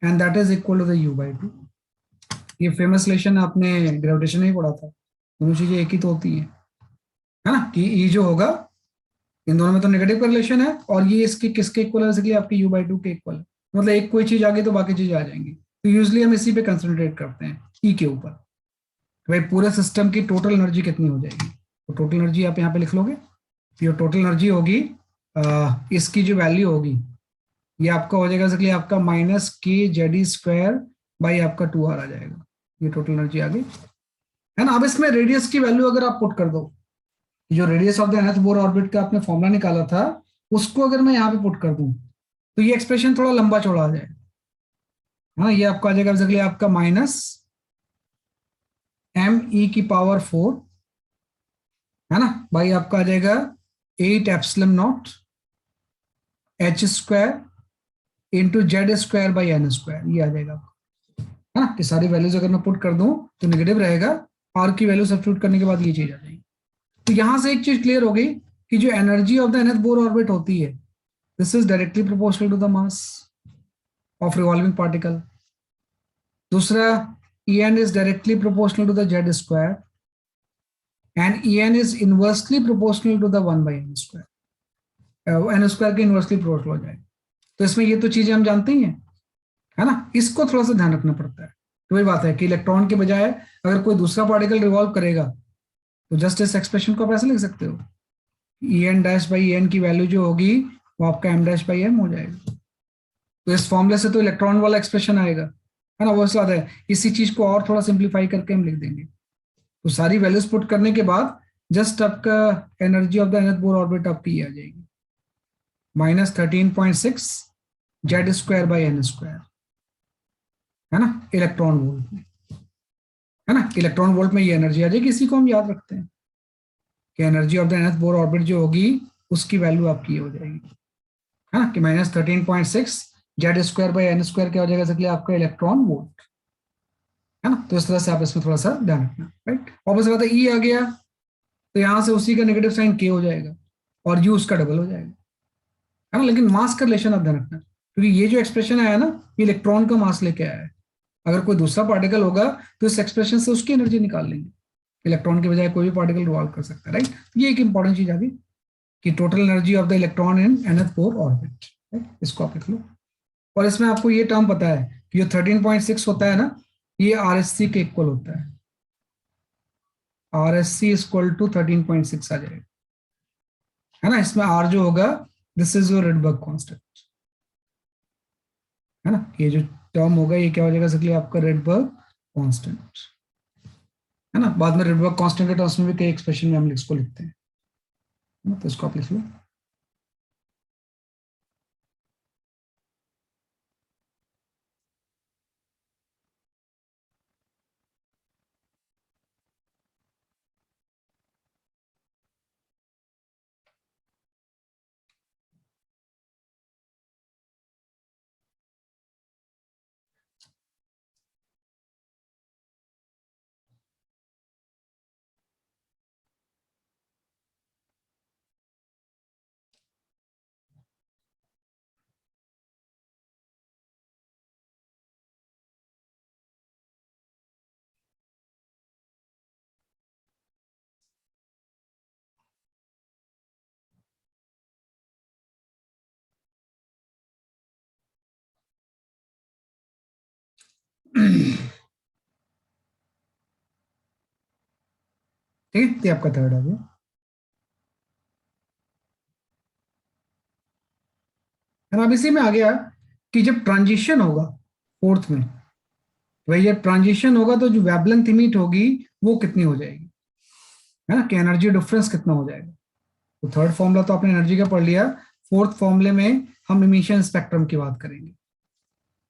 and that is equal to the u/2। ये फेमस रिलेशन आपने ग्रेविटेशन में ही पढ़ा था, दोनों चीजें एक ही तो होती है ना, कि ई जो होगा इन दोनों में तो नेगेटिव का रिलेशन है और ये इसके किसके इक्वल है, बेसिकली आपके u/2 के इक्वल है। मतलब एक कोई चीज आ गई तो बाकी चीजें आ जाएंगी। तो यूजली हम इसी पे कंसंट्रेट करते हैं ई के ऊपर, भाई पूरे सिस्टम की टोटल एनर्जी कितनी हो जाएगी। तो टोटल एनर्जी आप यहाँ पे लिख लोगे, तो ये टोटल एनर्जी होगी इसकी जो वैल्यू होगी ये आपका हो जाएगा बेसिकली आपका -k(z)² आपका 2r आ जाएगा। ये टोटल एनर्जी आ गई, है ना। अब इसमें रेडियस की वैल्यू अगर आप पुट कर दो, जो radius of the nth Bohr orbit का आपने फॉर्मूला निकाला था उसको अगर मैं यहाँ पे पुट कर दूं तो ये एक्सप्रेशन थोड़ा लंबा चौड़ा आ जाएगा, है ना। ये आपका आ जाएगा बेसिकली आपका -m(e⁴) है ना, भाई आपका आ जाएगा 8 ε0 h² × z²/n², ये आ जाएगा, है ना। कि सारी वैल्यूज अगर मैं पुट कर दूं तो नेगेटिव रहेगा, आर की वैल्यू सब्स्टिट्यूट करने के बाद ये चीज आ जाएगी। तो यहां से एक चीज क्लियर हो गई कि जो energy of the nth Bohr orbit होती है this is directly proportional to the mass of revolving particle. दूसरा, En is directly proportional to the z² and En is inversely proportional to the 1/n², n² के inversely proportional हो जाएगा। तो इसमें ये तो चीजें हम जानते ही हैं, है ना। इसको थोड़ा सा ध्यान रखना पड़ता है। तो वही बात है कि इलेक्ट्रॉन के बजाय अगर कोई दूसरा पार्टिकल रिवॉल्व करेगा तो जस्ट इस एक्सप्रेशन को आप ऐसे लिख सकते हो, En'/n की वैल्यू जो होगी वो आपका m'/m हो जाएगा। तो इस फॉर्मूले से तो इलेक्ट्रॉन वाला एक्सप्रेशन आएगा, है ना। वो बात है, इसी चीज को और थोड़ा सिंप्लीफाई करके हम लिख देंगे। तो सारी वैल्यूज पुट करने के बाद जस्ट आपका energy of the nth Bohr orbit आपकी आ जाएगी -13.6 z²/n², है ना, इलेक्ट्रॉन वोल्ट में, है ना। इलेक्ट्रॉन वोल्ट में ये एनर्जी आ जाएगी। इसी को हम याद रखते हैं कि energy of the nth Bohr orbit जो होगी उसकी वैल्यू आपकी हो जाएगी, है ना, कि -13.6 z²/n² क्या हो जाएगा, इसलिए आपका इलेक्ट्रॉन वोल्ट, है ना। तो इस तरह से आप इसमें थोड़ा सा ध्यान रखना, राइट। और बस बात है ई आ गया तो यहां से उसी का नेगेटिव साइन के हो जाएगा और यू उसका डबल हो जाएगा, है ना। लेकिन मास का रिलेशन आप ध्यान रखना, क्योंकि ये जो एक्सप्रेशन आया ना ये इलेक्ट्रॉन का मास लेके आया है। अगर कोई दूसरा पार्टिकल होगा तो इस एक्सप्रेशन से उसकी एनर्जी निकाल लेंगे, इलेक्ट्रॉन के बजाय कोई भी पार्टिकल रिवॉल्व कर सकता है, राइट। ये एक इंपॉर्टेंट चीज आ गई कि total energy of the electron in nth Bohr orbit, इसको आप लिख लो। और इसमें आपको ये टर्म पता है कि जो 13.6 होता है ना ये RSC के इक्वल होता है, RSC = 13.6 आ जाएगा, है ना। इसमें R जो होगा this is your Rydberg constant, है ना। ये जो टर्म होगा ये क्या हो जाएगा, इसलिए आपका रेडबर्ग कांस्टेंट, है ना। बाद में रेडबर्ग कांस्टेंट के टर्म्स में भी कई एक्सप्रेशन में हम इसको लिखते हैं, तो इसको आप लिख लो। ठीक है, ये आपका थर्ड आ गया। और अब इसी में आ गया कि जब ट्रांजिशन होगा फोर्थ में, भाई जब ट्रांजिशन होगा तो जो वेवलेंथ इमिट होगी वो कितनी हो जाएगी, है ना, कि एनर्जी डिफरेंस कितना हो जाएगा। तो थर्ड फॉर्मूला तो आपने एनर्जी का पढ़ लिया। फोर्थ फॉर्मूले में हम इमिशन स्पेक्ट्रम की बात करेंगे,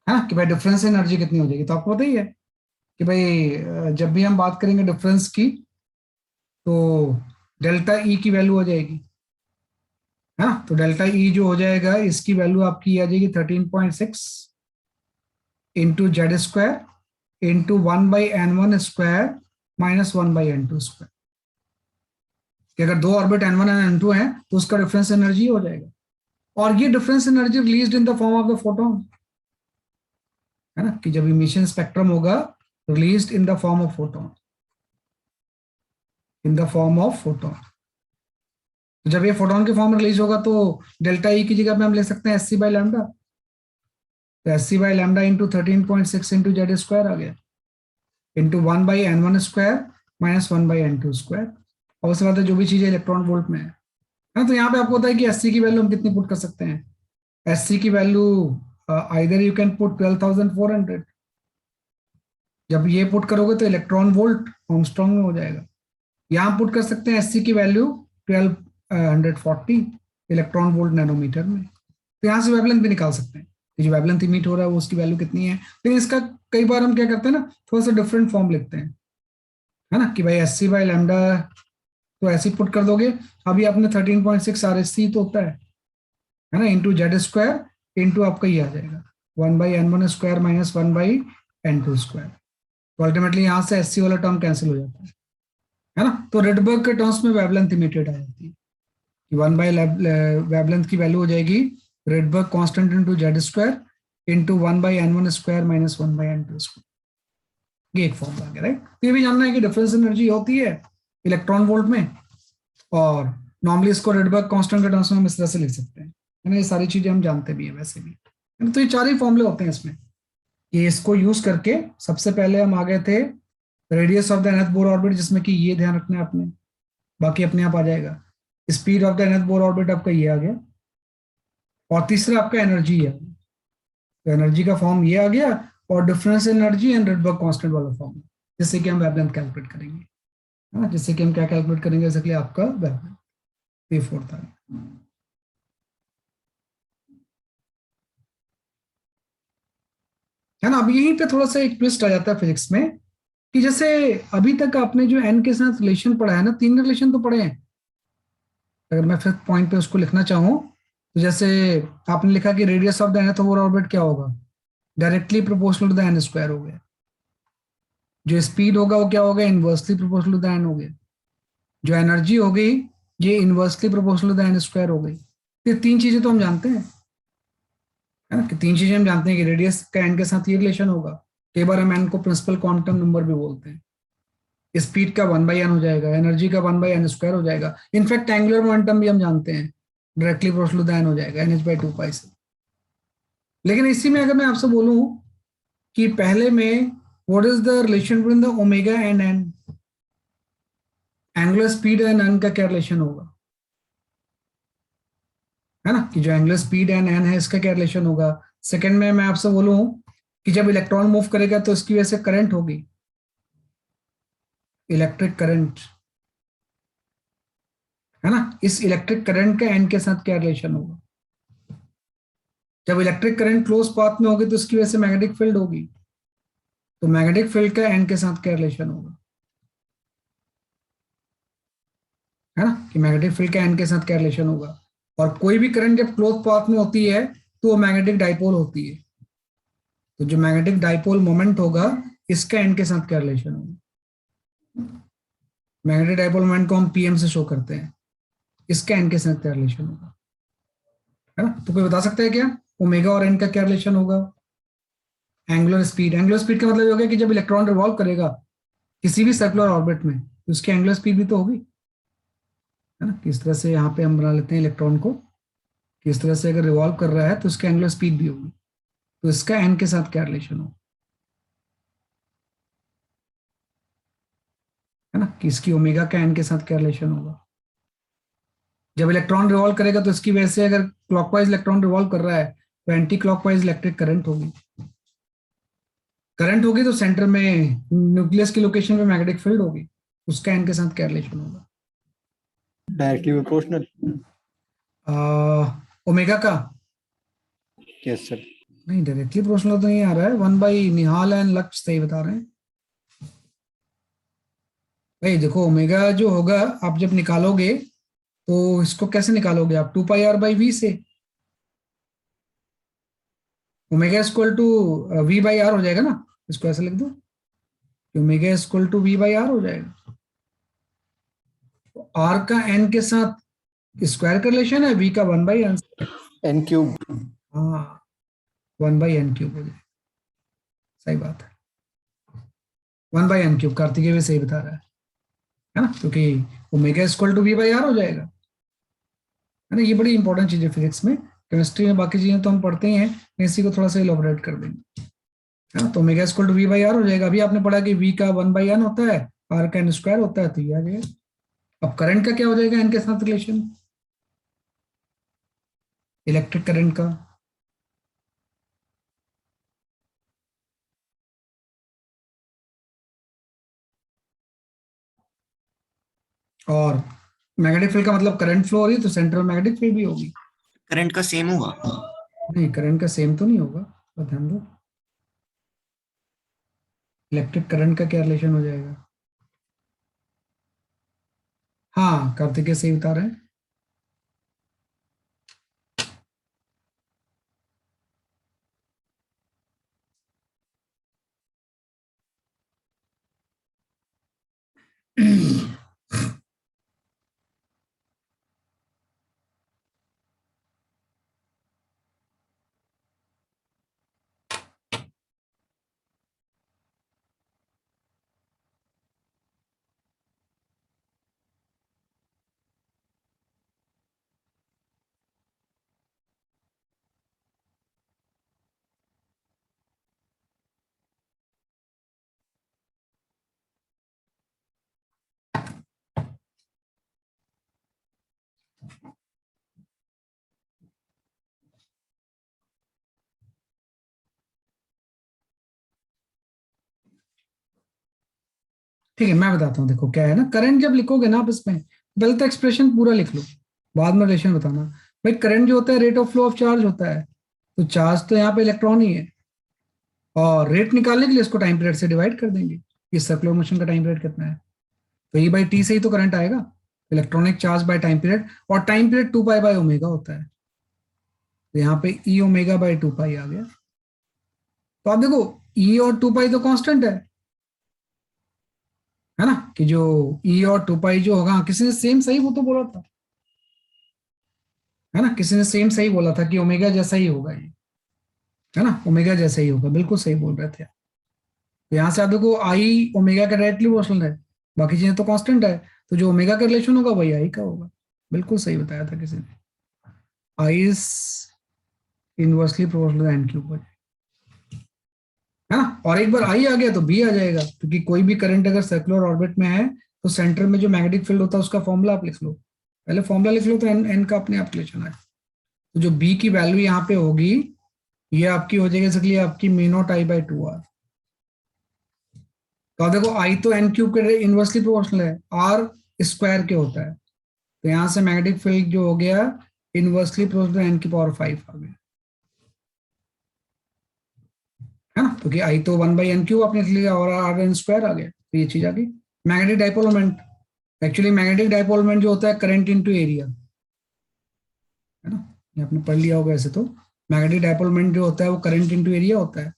है ना, कि भाई डिफरेंस एनर्जी कितनी हो जाएगी। तो आपको पता ही है कि भाई जब भी हम बात करेंगे डिफरेंस की तो डेल्टा ई की वैल्यू हो जाएगी, है ना। तो डेल्टा ई जो हो जाएगा इसकी वैल्यू आपकी आ जाएगी 13.6 into Z square into 1/n1 square minus 1/n2 square, कि अगर दो ऑर्बिट n1 एंड n2 है तो उसका डिफरेंस एनर्जी हो जाएगा। और ये difference energy released in the form of the photon, है ना, कि जब इमिशन स्पेक्ट्रम होगा released in the form of photon, in the form of photon. तो जब ये फोटोन के फॉर्म में रिलीज होगा तो डेल्टा ई की जगह पे हम ले सकते हैं एस सी बाई लैम्डा। तो S C by lambda into 13.6 into Z square आ गया, into 1/n1 square minus 1/n2 square. और उसके बाद जो भी चीजें इलेक्ट्रॉन वोल्ट में है, तो यहाँ पे आपको होता है कि एस सी की वैल्यू हम कितनी पुट कर सकते हैं। एस सी की value either you can put 12,400। जब ये पुट करोगे तो इलेक्ट्रॉन वोल्ट आर्मस्ट्रांग में हो जाएगा। यहाँ पुट कर सकते हैं एस सी की वैल्यू 1240 इलेक्ट्रॉन वोल्ट नैनोमीटर में। तो यहाँ से वेवलेंथ भी निकाल सकते हैं कि जो वेवलेंथ इमिट हो रहा है वो उसकी वैल्यू कितनी है। लेकिन इसका कई बार हम क्या करते हैं ना, थोड़ा सा डिफरेंट फॉर्म लिखते हैं, है ना, कि भाई एस सी बाई लैम्डा तो ऐसे ही पुट कर दोगे। अभी आपने 13.6 आर एस सी तो होता है ना, इंटू जेड स्क्वायर इंटू आपका ये आ जाएगा 1/n1 square minus 1/n2 square. तो अल्टीमेटली यहाँ से एस सी वाला टर्म कैंसिल हो जाता है ना। तो रेडबर्ग के टर्म्स में वेवलेंथ इमिटेड आ जाती है कि 1/वेवलेंथ की वैल्यू हो जाएगी Rydberg constant into Z square into 1/n1 square minus 1/n2 square. ये एक फॉर्म आ गया, राइट। तो ये भी जानना है कि डिफरेंस एनर्जी होती है इलेक्ट्रॉन वोल्ट में, और नॉर्मली इसको रेडबर्ग कांस्टेंट के टर्म्स में हम इस तरह से लिख सकते हैं, है ना। ये सारी चीजें हम जानते भी हैं वैसे भी, है ना? तो ये चार ही फॉर्मूले होते हैं इसमें। ये इसको यूज करके सबसे पहले हम आ गए थे radius of the nth Bohr orbit, जिसमें कि ये ध्यान रखना है आपने, बाकी अपने आप आ जाएगा। Speed of the nth Bohr orbit आपका ये आ गया, और तीसरा आपका एनर्जी है। तो एनर्जी का फॉर्म ये आ गया, और difference energy and Rydberg constant वाला फॉर्म, जिससे कि हम वेवलेंथ कैलकुलेट करेंगे, है ना, जिससे कि हम क्या कैलकुलेट करेंगे बेसिकली आपका वेवलेंथ। ये फोर्थ आ गया, है ना। अब यहीं पे थोड़ा सा एक ट्विस्ट आ जाता है फिजिक्स में, कि जैसे अभी तक आपने जो एन के साथ रिलेशन पढ़ा है ना, तीन रिलेशन तो पढ़े हैं। अगर मैं फिफ्थ पॉइंट पे उसको लिखना चाहूँ तो जैसे आपने लिखा कि radius of the nth over orbit क्या होगा, directly proportional to the N square हो गया। जो स्पीड होगा वो क्या होगा, inversely proportional to the N हो गया। जो एनर्जी हो गई ये inversely proportional to the N square हो गई। ये तीन चीजें तो हम जानते हैं, है ना, कि तीन चीजें हम जानते हैं कि रेडियस का एन के साथ ये रिलेशन होगा। कई बार हम एन को प्रिंसिपल क्वांटम नंबर भी बोलते हैं। स्पीड का 1/n हो जाएगा, एनर्जी का 1/n² हो जाएगा। इनफैक्ट एंगुलर मोमेंटम भी हम जानते हैं, directly proportional to the N हो जाएगा, NH/2 से। लेकिन इसी में अगर मैं आपसे बोलूं कि पहले में what is the relation between the omega and N, angular speed and N का क्या रिलेशन होगा, है ना, कि जो एंगुलर स्पीड एंड एन है इसका क्या रिलेशन होगा। सेकंड में मैं आपसे बोलूं कि जब इलेक्ट्रॉन मूव करेगा तो इसकी वजह से करंट होगी, इलेक्ट्रिक करंट, है ना। इस इलेक्ट्रिक करंट का एन के साथ क्या रिलेशन होगा। जब इलेक्ट्रिक करंट क्लोज पाथ में होगी तो उसकी वजह से मैग्नेटिक फील्ड होगी, तो मैग्नेटिक फील्ड का एन के साथ क्या रिलेशन होगा, है ना, कि मैग्नेटिक फील्ड का एन के साथ क्या रिलेशन होगा। और कोई भी करंट जब क्लोज पाथ में होती है तो वो मैग्नेटिक डाइपोल होती है, तो जो मैग्नेटिक डाइपोल मोमेंट होगा इसका एन के साथ क्या रिलेशन होगा। मैग्नेटिक डाइपोल मोमेंट को हम पीएम से शो करते हैं, इसका एन के साथ क्या रिलेशन होगा, है ना। तो कोई बता सकता है क्या ओमेगा और एन का क्या रिलेशन होगा। एंगुलर स्पीड का मतलब ये हो गया कि जब इलेक्ट्रॉन रिवॉल्व करेगा किसी भी सर्कुलर ऑर्बिट में तो उसकी एंगुलर स्पीड भी तो होगी, है ना। किस तरह से यहाँ पे हम बना लेते हैं इलेक्ट्रॉन को, किस तरह से अगर रिवॉल्व कर रहा है तो उसकी एंगुलर स्पीड भी होगी। तो इसका एन के साथ क्या रिलेशन हो, है ना, कि इसकी ओमेगा का एन के साथ क्या रिलेशन होगा। जब इलेक्ट्रॉन रिवॉल्व करेगा तो इसकी वजह से अगर क्लॉकवाइज इलेक्ट्रॉन रिवॉल्व कर रहा है तो एंटी क्लॉकवाइज इलेक्ट्रिक करंट होगी। करंट होगी तो सेंटर में न्यूक्लियस की लोकेशन पे मैग्नेटिक फील्ड होगी, उसका एन के साथ क्या रिलेशन होगा। Directly proportional. ओमेगा का यस सर। नहीं, डायरेक्टली प्रोपोर्शनल तो नहीं आ रहा है, 1 बाई निहाल एंड लक्ष्य सही बता रहे हैं भाई। देखो ओमेगा जो होगा आप जब निकालोगे तो इसको कैसे निकालोगे आप, 2 पाई r बाई वी से। Omega equal to V by R हो जाएगा ना, इसको ऐसे लिख दो, omega equal to V by R हो जाएगा। तो आर का एन के साथ स्क्वायर का रिलेशन है, वी का 1/n। N cube. हाँ, 1/n³ हो जाएगा, सही बात है, 1/n³ कार्तिकेय भी सही बता रहा है ना, क्योंकि omega equal to V by R हो जाएगा, है ना। ये बड़ी इंपॉर्टेंट चीज है फिजिक्स में। केमिस्ट्री में बाकी चीजें तो हम पढ़ते ही हैं, इसी को थोड़ा सा इलॉबरेट कर देंगे, है ना। तो omega equal to V by R हो जाएगा। अभी आपने पढ़ा कि वी का 1/n होता है, आर का एन स्क्वायर होता है, तो ये आ जाएगा। अब करंट का क्या हो जाएगा एन के साथ रिलेशन, इलेक्ट्रिक करंट का। और मैग्नेटिक फील्ड का मतलब करंट फ्लो हो रही है तो सेंट्रल मैग्नेटिक फील्ड भी होगी। करंट का सेम होगा। नहीं, करंट का सेम तो नहीं होगा, तो ध्यान दो, इलेक्ट्रिक करंट का क्या रिलेशन हो जाएगा। हाँ, कार्तिकेय सही बता रहे हैं। ठीक है, मैं बताता हूँ। देखो क्या है ना, करंट जब लिखोगे ना आप इसमें, पहले तो एक्सप्रेशन पूरा लिख लो, बाद में रिलेशन बताना। भाई करंट जो होता है rate of flow of charge होता है, तो चार्ज तो यहाँ पे इलेक्ट्रॉन ही है, और रेट निकालने के लिए इसको टाइम पीरियड से डिवाइड कर देंगे कि सर्कुलर मोशन का टाइम पीरियड कितना है, तो E/T से ही तो करंट आएगा, electronic charge by time period, और टाइम पीरियड 2 पाई/ओमेगा होता है, तो यहाँ पे E⍵/2 पाई आ गया। तो आप देखो E और 2 पाई तो कांस्टेंट है ना, कि जो E और 2 पाई जो होगा, किसी ने सेम सही वो तो बोला था, है ना, किसी ने सेम सही बोला था कि ओमेगा जैसा ही होगा ये, है ना, ओमेगा जैसा ही होगा, बिल्कुल सही बोल रहे थे। तो यहाँ से आप देखो आई ओमेगा का डायरेक्टली प्रोपोर्शनल है, बाकी चीजें तो कांस्टेंट है, तो जो ओमेगा का रिलेशन होगा वही आई का होगा, बिल्कुल सही बताया था किसी ने। I is inversely proportional n³ हो जाएगा, है ना। और एक बार आई आ गया तो बी आ जाएगा, क्योंकि कोई भी करंट अगर सर्कुलर ऑर्बिट में है तो सेंटर में जो मैग्नेटिक फील्ड होता है उसका फॉर्मूला आप लिख लो, पहले फॉर्मूला लिख लो तो एन का अपने आप रिलेशन है। तो जो बी की वैल्यू यहाँ पे होगी ये आपकी हो जाएगी, इसलिए आपकी μ0I/2r। तो आप देखो आई तो n³ के इनवर्सली प्रोपोर्शनल है, आर स्क्वायर के होता है, तो यहाँ से मैग्नेटिक फील्ड जो हो गया इनवर्सली प्रोपोर्शनल n⁵ आ गया, है ना, क्योंकि आई तो 1/n³ आपने लिया और r n² आ गया, तो ये चीज आ गई। Magnetic dipole moment, actually magnetic dipole moment जो होता है करंट इनटू एरिया, है ना, ये आपने पढ़ लिया होगा ऐसे तो। मैग्नेटिक डाइपोल मोमेंट जो होता है वो करंट इनटू एरिया होता है,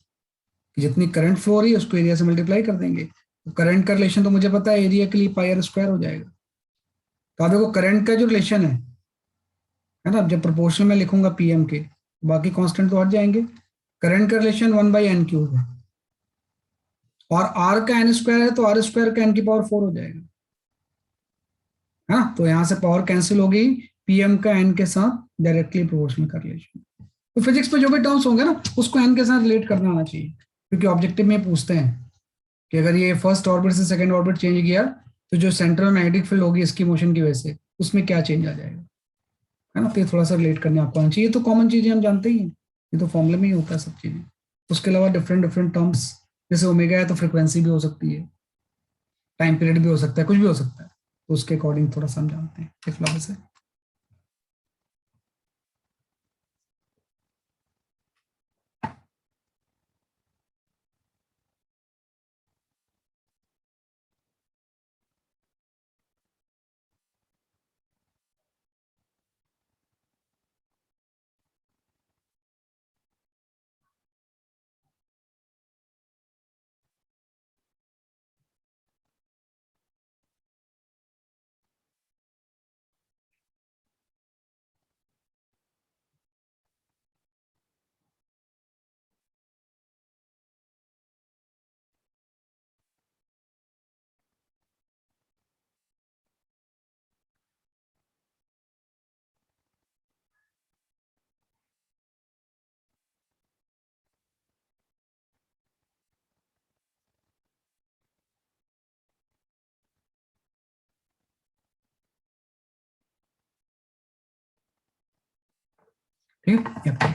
कि जितनी करंट फ्लो हो रही है उसको एरिया से मल्टीप्लाई कर देंगे, तो करंट का रिलेशन तो मुझे पता है, एरिया के लिए πr² हो जाएगा। तो आप देखो करंट का जो रिलेशन है ना, जब प्रोपोर्शनल में लिखूंगा पीएम के, बाकी कांस्टेंट तो हट जाएंगे। करंट का रिलेशन 1/n³ है, और आर का n² है तो r² का n⁴ हो जाएगा, है ना। तो यहां से पावर कैंसिल हो गई, पीएम का एन के साथ डायरेक्टली प्रोपोर्शनल का रिलेशन। तो फिजिक्स में जो भी टर्म्स होंगे ना उसको एन के साथ रिलेट करना आना चाहिए, क्योंकि ऑब्जेक्टिव में पूछते हैं कि अगर ये फर्स्ट ऑर्बिट से सेकंड ऑर्बिट चेंज किया तो जो सेंट्रल मैग्नेटिक फील्ड होगी इसकी मोशन की वजह से, उसमें क्या चेंज आ जाएगा, है ना। तो ये थोड़ा सा रिलेट करने आपको आना चाहिए। ये तो कॉमन चीजें हम जानते ही हैं, ये तो फॉर्मूले में ही होता है सब चीजें। उसके अलावा डिफरेंट डिफरेंट टर्म्स, जैसे ओमेगा है तो फ्रिक्वेंसी भी हो सकती है, टाइम पीरियड भी हो सकता है, कुछ भी हो सकता है, तो उसके अकॉर्डिंग थोड़ा सा हम जानते हैं इस वजह से। ठीक है, ये आपका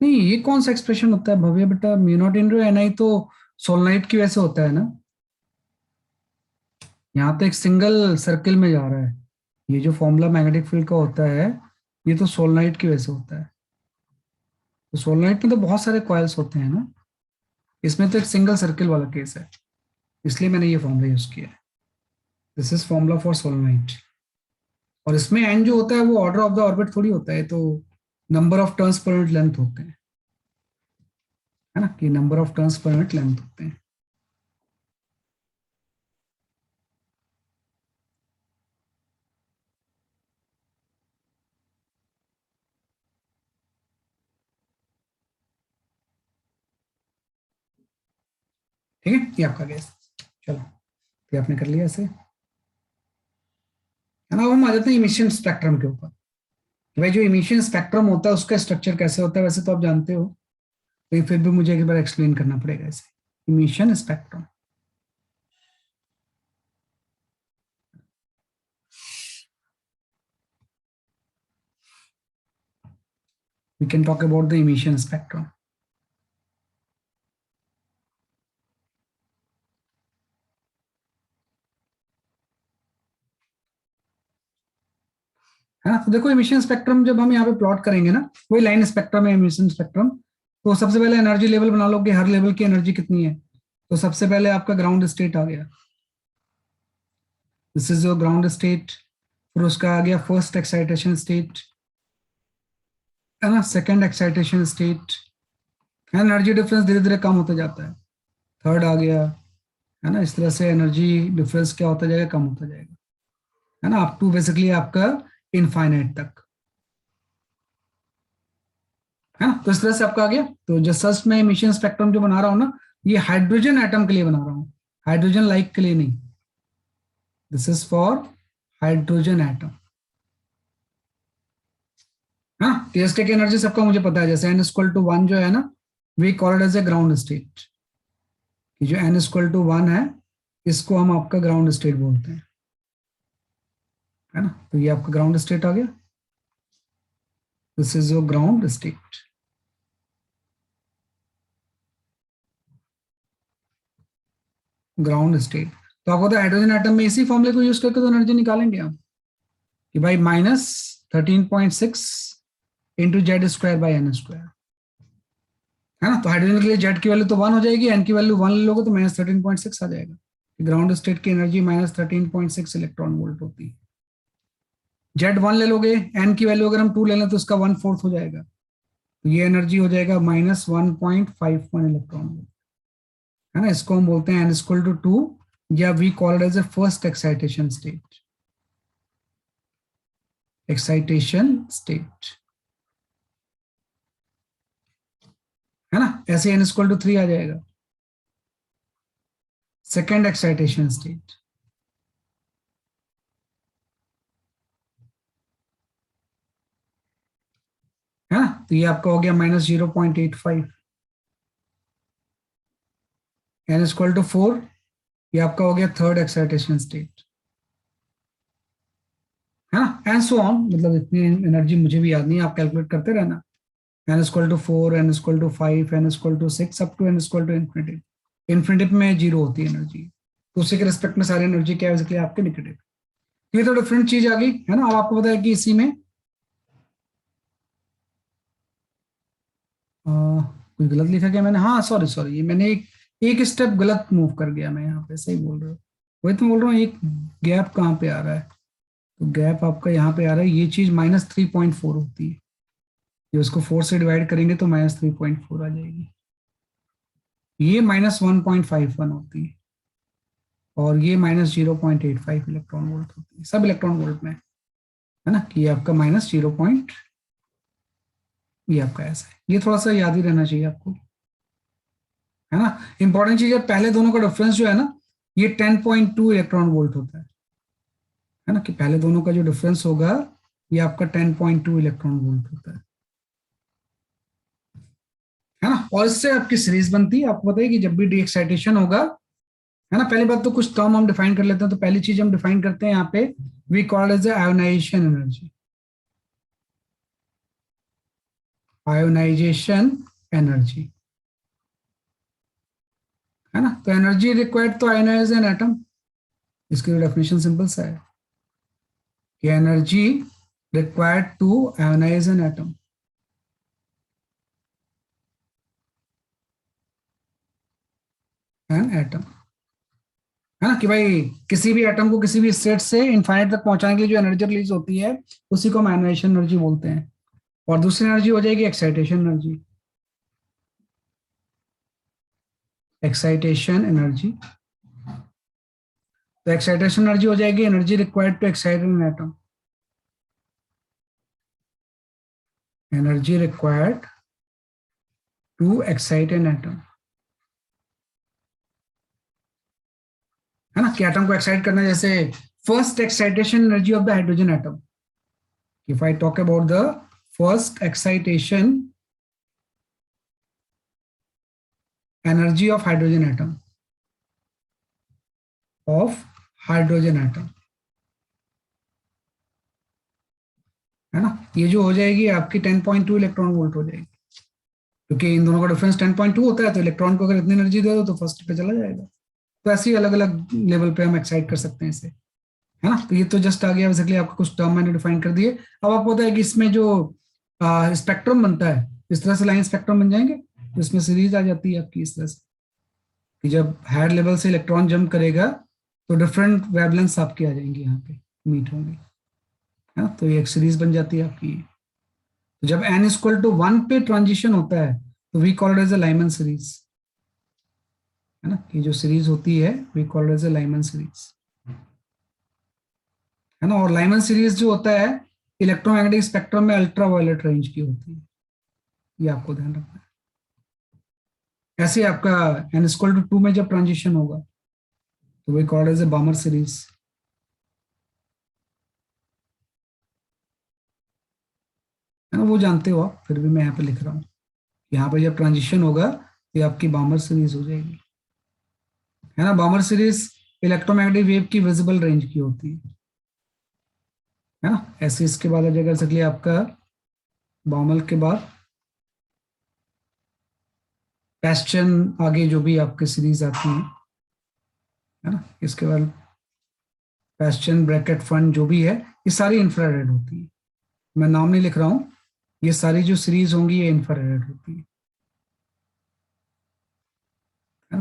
नहीं, ये कौन सा एक्सप्रेशन होता है भव्य बेटा? म्यू नॉट इंटू एन आई तो सोलनाइट की वजह से होता है ना। यहाँ तो एक सिंगल सर्किल में जा रहा है। ये जो फॉर्मूला मैग्नेटिक फील्ड का होता है, ये तो सोलनाइट की वजह से होता है। तो सोलनाइट में तो बहुत सारे कॉइल्स होते हैं ना, इसमें तो एक सिंगल सर्किल वाला केस है, इसलिए मैंने ये फॉर्मूला यूज किया है। This is formula for सोलनाइट। और इसमें एन जो होता है वो ऑर्डर ऑफ द ऑर्बिट थोड़ी होता है, तो number of turns per unit length होते हैं, है ना, कि number of turns per unit length होते हैं। ठीक है, ये आपका गैस। चलो, ये आपने कर लिया ऐसे, है ना। अब हम आ जाते हैं इमिशन स्पेक्ट्रम के ऊपर। भाई जो इमिशन स्पेक्ट्रम होता है उसका स्ट्रक्चर कैसे होता है, वैसे तो आप जानते हो, लेकिन फिर भी मुझे एक बार एक्सप्लेन करना पड़ेगा इसे। Emission spectrum, we can talk about the emission spectrum. है ना। तो देखो इमिशन स्पेक्ट्रम जब हम यहाँ पे प्लॉट करेंगे ना, वही लाइन स्पेक्ट्रम है इमिशन स्पेक्ट्रम। तो सबसे पहले एनर्जी लेवल बना लो कि हर लेवल की एनर्जी कितनी है। तो सबसे पहले आपका ग्राउंड स्टेट आ गया, this is your ground state. फिर उसका आ गया फर्स्ट एक्साइटेशन स्टेट, है ना, second excitation state. Energy difference धीरे धीरे कम होता जाता है, थर्ड आ गया, है ना। इस तरह से एनर्जी डिफरेंस क्या होता जाएगा, कम होता जाएगा, है ना, अप टू बेसिकली आपका इनफाइनाइट तक, है ना। तो इस तरह से आपका आ गया। तो जस्ट मैं इमिशन स्पेक्ट्रम जो बना रहा हूँ ना, ये हाइड्रोजन एटम के लिए बना रहा हूँ, हाइड्रोजन लाइक के लिए नहीं। This is for hydrogen atom, हाँ। टीएसटे की एनर्जी सबका मुझे पता है, जैसे n=1 जो है ना, we called as a ground state. कि जो n=1 है, इसको हम आपका ग्राउंड स्टेट बोलते हैं, है ना। तो ये आपका ग्राउंड स्टेट आ गया, this is your ground state. Ground state, तो आपको तो हाइड्रोजन एटम में इसी फॉर्मूले को यूज करके तो एनर्जी निकालेंगे आप, कि भाई -13.6 इंटू Z²/n², है ना। तो हाइड्रोजन के लिए जेड की वैल्यू तो 1 हो जाएगी, एन की वैल्यू 1 ले लोगे तो -13.6 आ जाएगा। ग्राउंड स्टेट की एनर्जी -13.6 इलेक्ट्रॉन वोल्ट होती है। Z1 ले लोगे, एन की वैल्यू अगर हम 2 ले लें तो उसका 1/4 हो जाएगा, तो ये एनर्जी हो जाएगा -1.51 इलेक्ट्रॉन वोल्ट, है ना। इसको हम बोलते हैं n=2, या we call it as a first excitation state, excitation state, है ना। ऐसे n=3 आ जाएगा, सेकेंड एक्साइटेशन स्टेट, है ना। तो ये आपका हो गया -0.85, n इक्वल टू 4, ये आपका हो गया थर्ड एक्साइटेशन स्टेट, है ना, एंड सो ऑन, मतलब इतनी एनर्जी मुझे भी याद नहीं है, आप कैलकुलेट करते रहना, n इक्वल टू 4, n इक्वल टू 5, n इक्वल टू 6, अप टू n इक्वल टू इन्फिनिटी। इन्फिनिटी में जीरो होती है एनर्जी, तो उसी के रिस्पेक्ट में सारी एनर्जी क्या है, बेसिकली आपके नेगेटिव। ये तो डिफरेंट चीज आ गई, है ना। अब आपको पता है कि इसी में कुछ गलत लिखा गया मैंने, हाँ सॉरी सॉरी, ये मैंने एक स्टेप गलत मूव कर गया मैं यहाँ पे, सही बोल रहे हो, वही तो बोल रहा हूँ, एक गैप कहाँ पे आ रहा है, तो गैप आपका यहाँ पे आ रहा है, ये चीज -3.4 होती है, ये उसको 4 से डिवाइड करेंगे तो -3.4 आ जाएगी, ये -1.51 होती है, और ये -0.85 इलेक्ट्रॉन वोल्ट होती है, सब इलेक्ट्रॉन वोल्ट में, है ना, कि ये आपका -0. ये आपका ऐसा है, ये थोड़ा सा याद ही रहना चाहिए आपको, है ना। इंपॉर्टेंट चीज है, पहले दोनों का डिफरेंस जो है ना, ये 10.2 इलेक्ट्रॉन वोल्ट होता है ना, कि पहले दोनों का जो डिफरेंस होगा ये आपका 10.2 इलेक्ट्रॉन वोल्ट होता है ना। और इससे आपकी सीरीज बनती है, आपको पता है कि जब भी डी एक्साइटेशन होगा, है ना, पहली बात तो कुछ टर्म हम डिफाइन कर लेते हैं, तो पहली चीज हम डिफाइन करते हैं यहाँ पे, we called as ionisation energy, ionisation energy, है ना। तो energy required to ionise an atom, इसकी डेफिनेशन सिंपल सा है कि energy required to ionise an atom, an atom, है ना, कि भाई किसी भी एटम को किसी भी स्टेट से इनफाइनाइट तक पहुंचाने के लिए जो एनर्जी रिलीज होती है उसी को हम आयोनाइजेशन एनर्जी बोलते हैं। और दूसरी एनर्जी हो जाएगी एक्साइटेशन एनर्जी, एक्साइटेशन एनर्जी, तो एक्साइटेशन एनर्जी हो जाएगी energy required to excite an atom, energy required to excite an atom, है ना, कि एटम को एक्साइट करना, जैसे first excitation energy of the hydrogen atom, if I talk about the first excitation energy of hydrogen atom, of hydrogen atom, है ना, ये जो हो जाएगी आपकी 10.2 इलेक्ट्रॉन वोल्ट हो जाएगी, क्योंकि इन दोनों का डिफरेंस 10.2 होता है, तो इलेक्ट्रॉन को अगर इतनी एनर्जी दे दो तो फर्स्ट पे चला जाएगा। तो ऐसे ही अलग अलग लेवल पे हम एक्साइट कर सकते हैं इसे, है ना। तो ये तो जस्ट आ गया बेसिकली, आपको कुछ टर्म मैंने डिफाइन कर दिए। अब आपको पता है कि इसमें जो स्पेक्ट्रम बनता है, इस तरह से लाइन स्पेक्ट्रम बन जाएंगे, तो इसमें सीरीज आ जाती है आपकी इस तरह से, कि जब हायर लेवल से इलेक्ट्रॉन जंप करेगा तो डिफरेंट वेवलेंथ्स आपकी आ जाएंगी, यहाँ पे मीट होंगी, है ना, तो ये एक सीरीज बन जाती है आपकी। तो जब n इक्वल टू 1 पे ट्रांजिशन होता है तो we called as a Lyman series, है ना, ये जो सीरीज होती है we called as a Lyman series, है ना। और लाइमन सीरीज जो होता है इलेक्ट्रोमैग्नेटिक स्पेक्ट्रम में अल्ट्रा वायलेट रेंज की होती है, ये आपको ध्यान रखना है। ऐसे आपका n इक्वल टू 2 में जब ट्रांजिशन होगा तो we called as a Balmer series, है ना, वो जानते हो आप, फिर भी मैं यहाँ पे लिख रहा हूँ, यहाँ पे जब ट्रांजिशन होगा तो ये आपकी बामर सीरीज हो जाएगी, है ना। बामर सीरीज इलेक्ट्रोमैग्नेटिक वेव की विजिबल रेंज की होती है ना। ऐसे इसके बाद आ जाएगा सकलिए आपका बामल के बाद पैस्चन, आगे जो भी आपके सीरीज आती है ना, इसके बाद पैस्चन, ब्रैकेट, फंड, जो भी है ये सारी इंफ्रारेड होती है, मैं नाम नहीं लिख रहा हूँ, ये सारी जो सीरीज होंगी ये इंफ्रारेड होती है।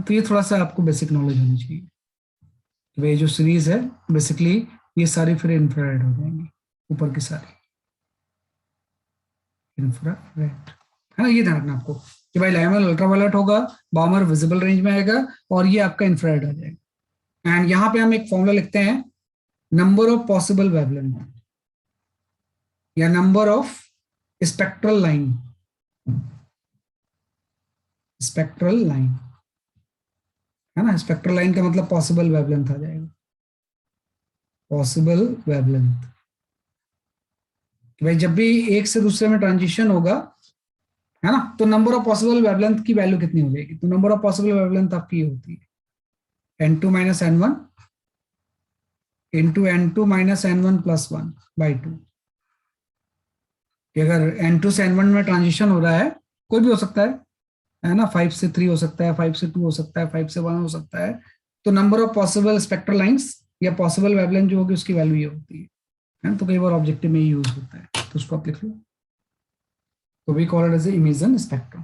तो ये थोड़ा सा आपको बेसिक नॉलेज होनी चाहिए कि भाई जो सीरीज है बेसिकली ये सारी फिर इंफ्रारेड हो जाएंगी, ऊपर की सारी इंफ्रारेड, है ना। ये ध्यान रखना आपको कि भाई लाइमन अल्ट्रावायलेट होगा, बामर विजिबल रेंज में आएगा, और ये आपका इंफ्रारेड आ जाएगा। एंड यहाँ पे हम एक फॉर्मूला लिखते हैं, नंबर ऑफ पॉसिबल वेवलेंथ या number of spectral line, spectral line, है ना। स्पेक्ट्रल लाइन का मतलब पॉसिबल वेवलेंथ आ जाएगा, पॉसिबल वेवलेंथ, भाई जब भी एक से दूसरे में ट्रांजिशन होगा है ना। तो नंबर ऑफ पॉसिबल वेवलेंथ की वैल्यू कितनी हो जाएगी, तो नंबर ऑफ पॉसिबल वेवलेंथ आपकी ये होती है n2 minus n1 into n2 minus n1 plus 1 by 2। अगर n2 से n1 में ट्रांजिशन हो रहा है, कोई भी हो सकता है ना, 5 से 3 हो सकता है, 5 से 2 हो सकता है, 5 से 1 हो सकता है, तो number of possible spectral lines या पॉसिबल वेवलेंथ जो होगी उसकी वैल्यू ये होती है। तो कई बार ऑब्जेक्टिव में यूज होता है, तो उसको आप लिख लो। तो we call it as emission spectrum.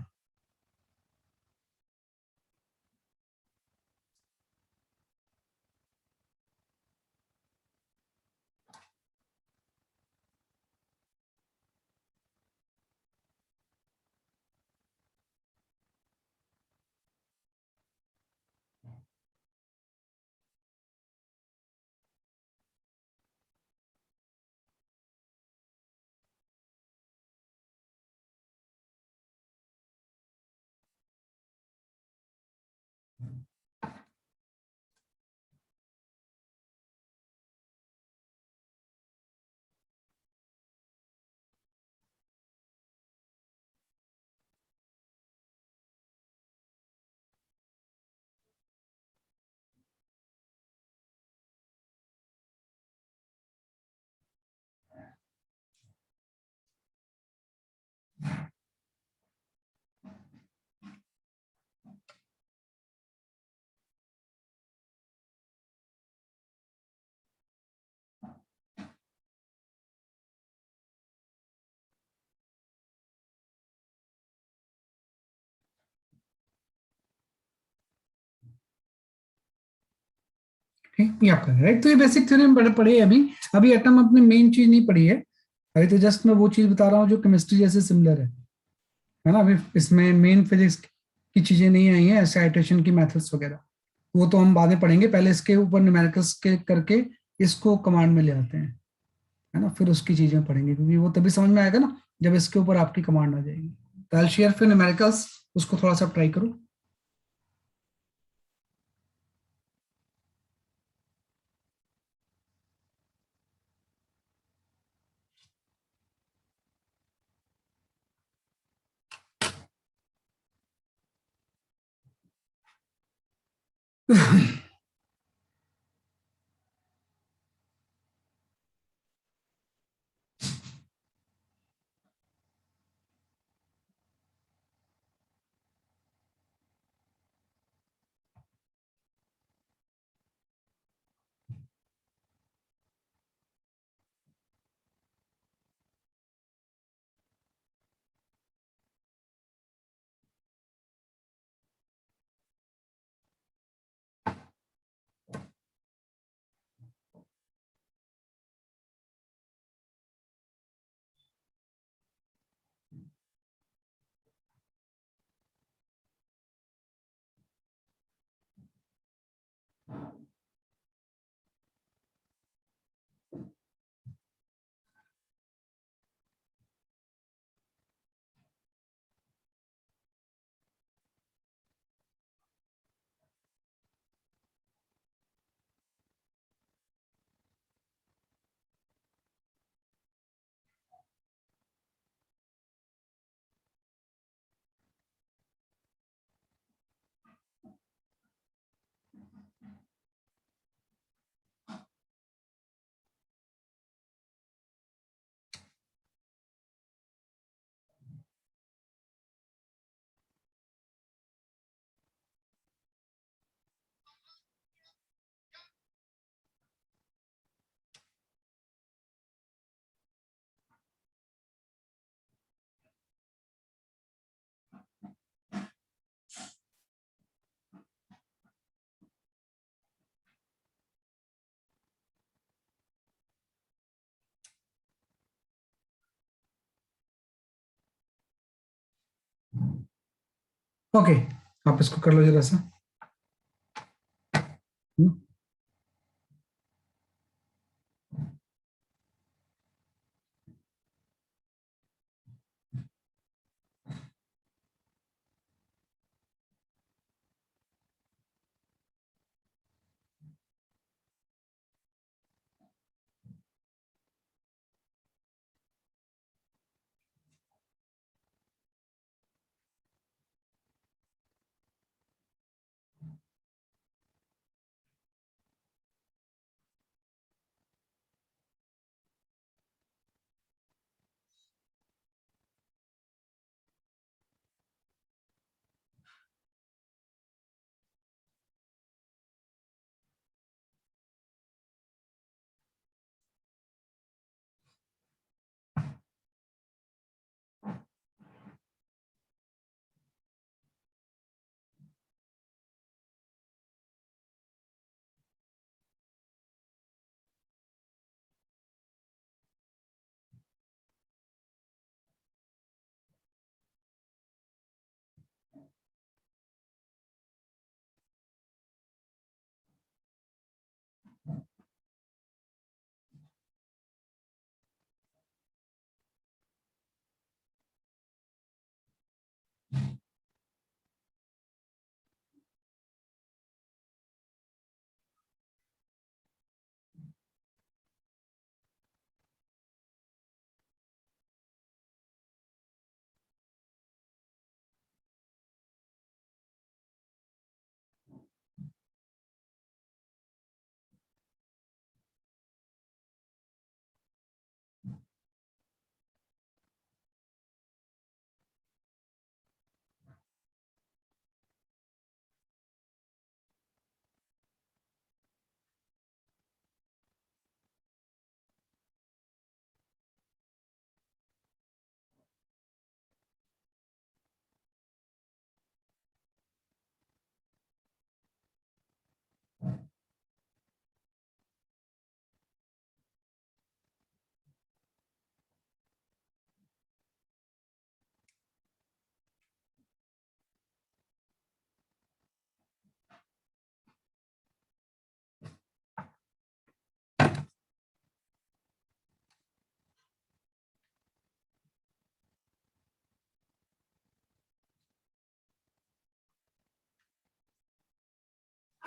ठीक, ये आपका राइट। तो ये बेसिक थ्योरम पढ़े पढ़े अभी। अभी एटम अपने मेन चीज नहीं पढ़ी है, अभी तो जस्ट मैं वो चीज बता रहा हूँ जो केमिस्ट्री जैसे सिमिलर है ना। अभी इसमें मेन फिजिक्स की चीजें नहीं आई हैं, एक्साइटेशन की मेथड्स वगैरह, वो तो हम बाद में पढ़ेंगे। पहले इसके ऊपर न्यूमेरिकल्स के करके इसको कमांड में ले आते हैं, है ना, फिर उसकी चीजें पढ़ेंगे, क्योंकि वो तभी समझ में आएगा ना जब इसके ऊपर आपकी कमांड आ जाएगी। तो आई शेयर फिर न्यूमेरिकल्स, उसको थोड़ा सा ट्राई करो। ओके, आप इसको कर लो जरा सा।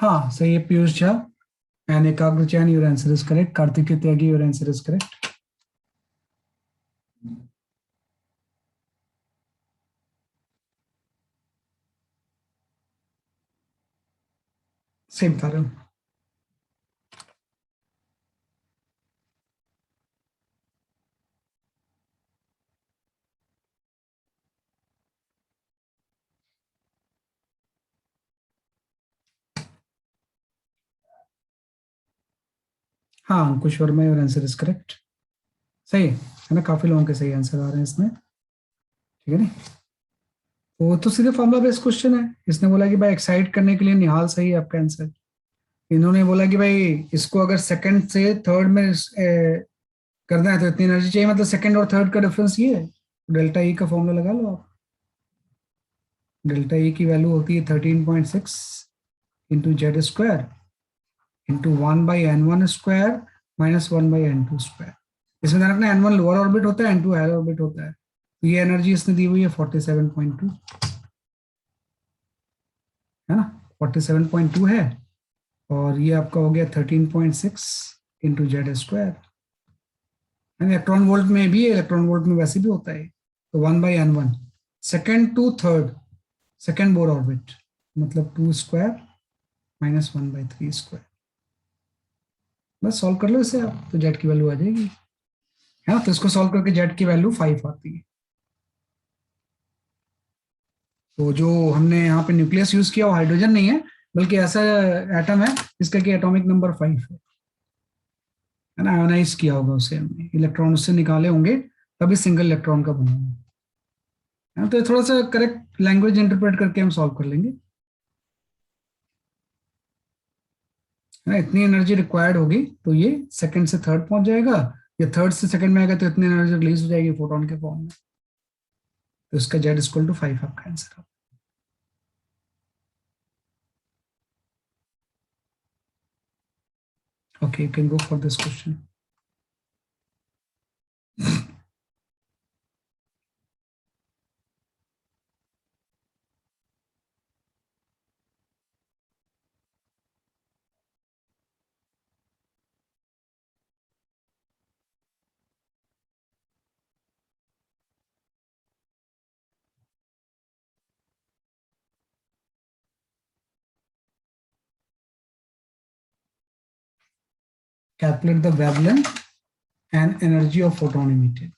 हाँ सही है Piyush Jha and Ekagra Chain, your answer is correct. Kartik Tyagi, your answer is correct. Same था। हाँ Ankush Verma, your answer is correct. सही है ना, काफी लोगों के सही आंसर आ रहे हैं इसमें, ठीक है नहीं। वो तो सीधे फॉर्मुला बेस्ड क्वेश्चन है। इसने बोला कि भाई एक्साइट करने के लिए निहाल सही है आपका आंसर। इन्होंने बोला कि भाई इसको अगर सेकंड से थर्ड में करना है तो इतनी एनर्जी चाहिए, मतलब सेकंड और थर्ड का डिफरेंस ये है। डेल्टा ई का फॉर्मूला लगा लो आप। डेल्टा ई की वैल्यू होती है 13.6 into Z square into 1/n1 square minus 1/n2 square. इसमें ध्यान रखना n1 लोअर ऑर्बिट होता है, n2 हायर ऑर्बिट होता है। तो ये एनर्जी इसने दी हुई है 47.2, है ना, 47.2 है। और ये आपका हो गया 13.6 into Z square. Electron volt में भी, इलेक्ट्रॉन वोल्ट में वैसे भी होता है। तो 1/n1 second to third, second Bohr orbit, मतलब 2 स्क्वायर माइनस 1/3 स्क्वायर। बस सॉल्व कर लो इसे आप, तो जेड की वैल्यू आ जाएगी, है ना। तो इसको सॉल्व करके जेड की वैल्यू 5 आती है। तो जो हमने यहाँ पे न्यूक्लियस यूज किया वो हाइड्रोजन नहीं है, बल्कि ऐसा एटम है जिसका कि एटॉमिक नंबर 5 है ना। आयोनाइज किया होगा उसे हमने, इलेक्ट्रॉन उससे निकाले होंगे, तभी सिंगल इलेक्ट्रॉन का बना होगा, है ना। तो ये थोड़ा सा करेक्ट लैंग्वेज इंटरप्रेट करके हम सॉल्व कर लेंगे, है ना। इतनी एनर्जी रिक्वायर्ड होगी तो ये सेकंड से थर्ड पहुंच जाएगा, या थर्ड से सेकंड में आएगा तो इतनी एनर्जी रिलीज हो जाएगी फोटोन के फॉर्म में। तो इसका जेड इक्वल टू 5 आपका आंसर है। Okay, you can go for this question. Calculate the wavelength and energy of photon emitted.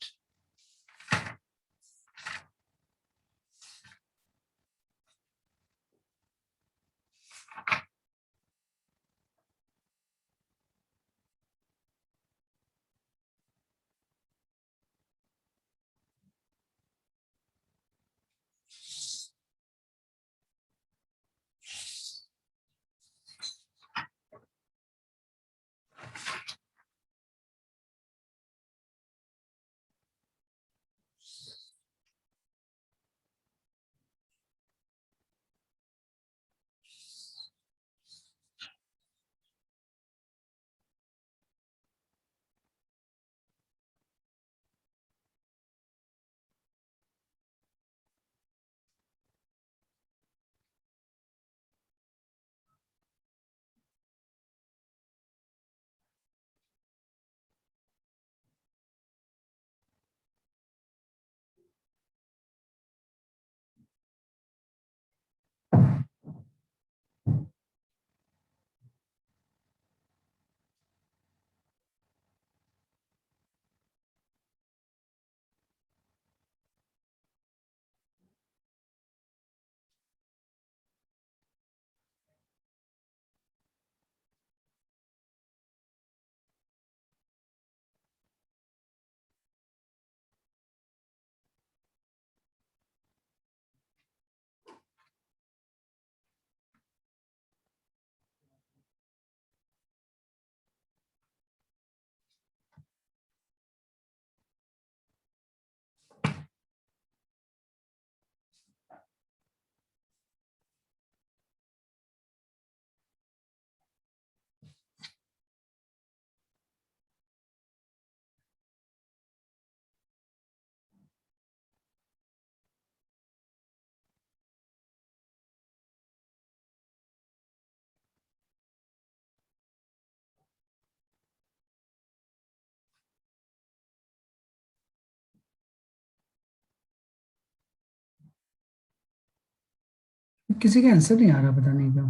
किसी का आंसर नहीं आ रहा, पता नहीं क्यों।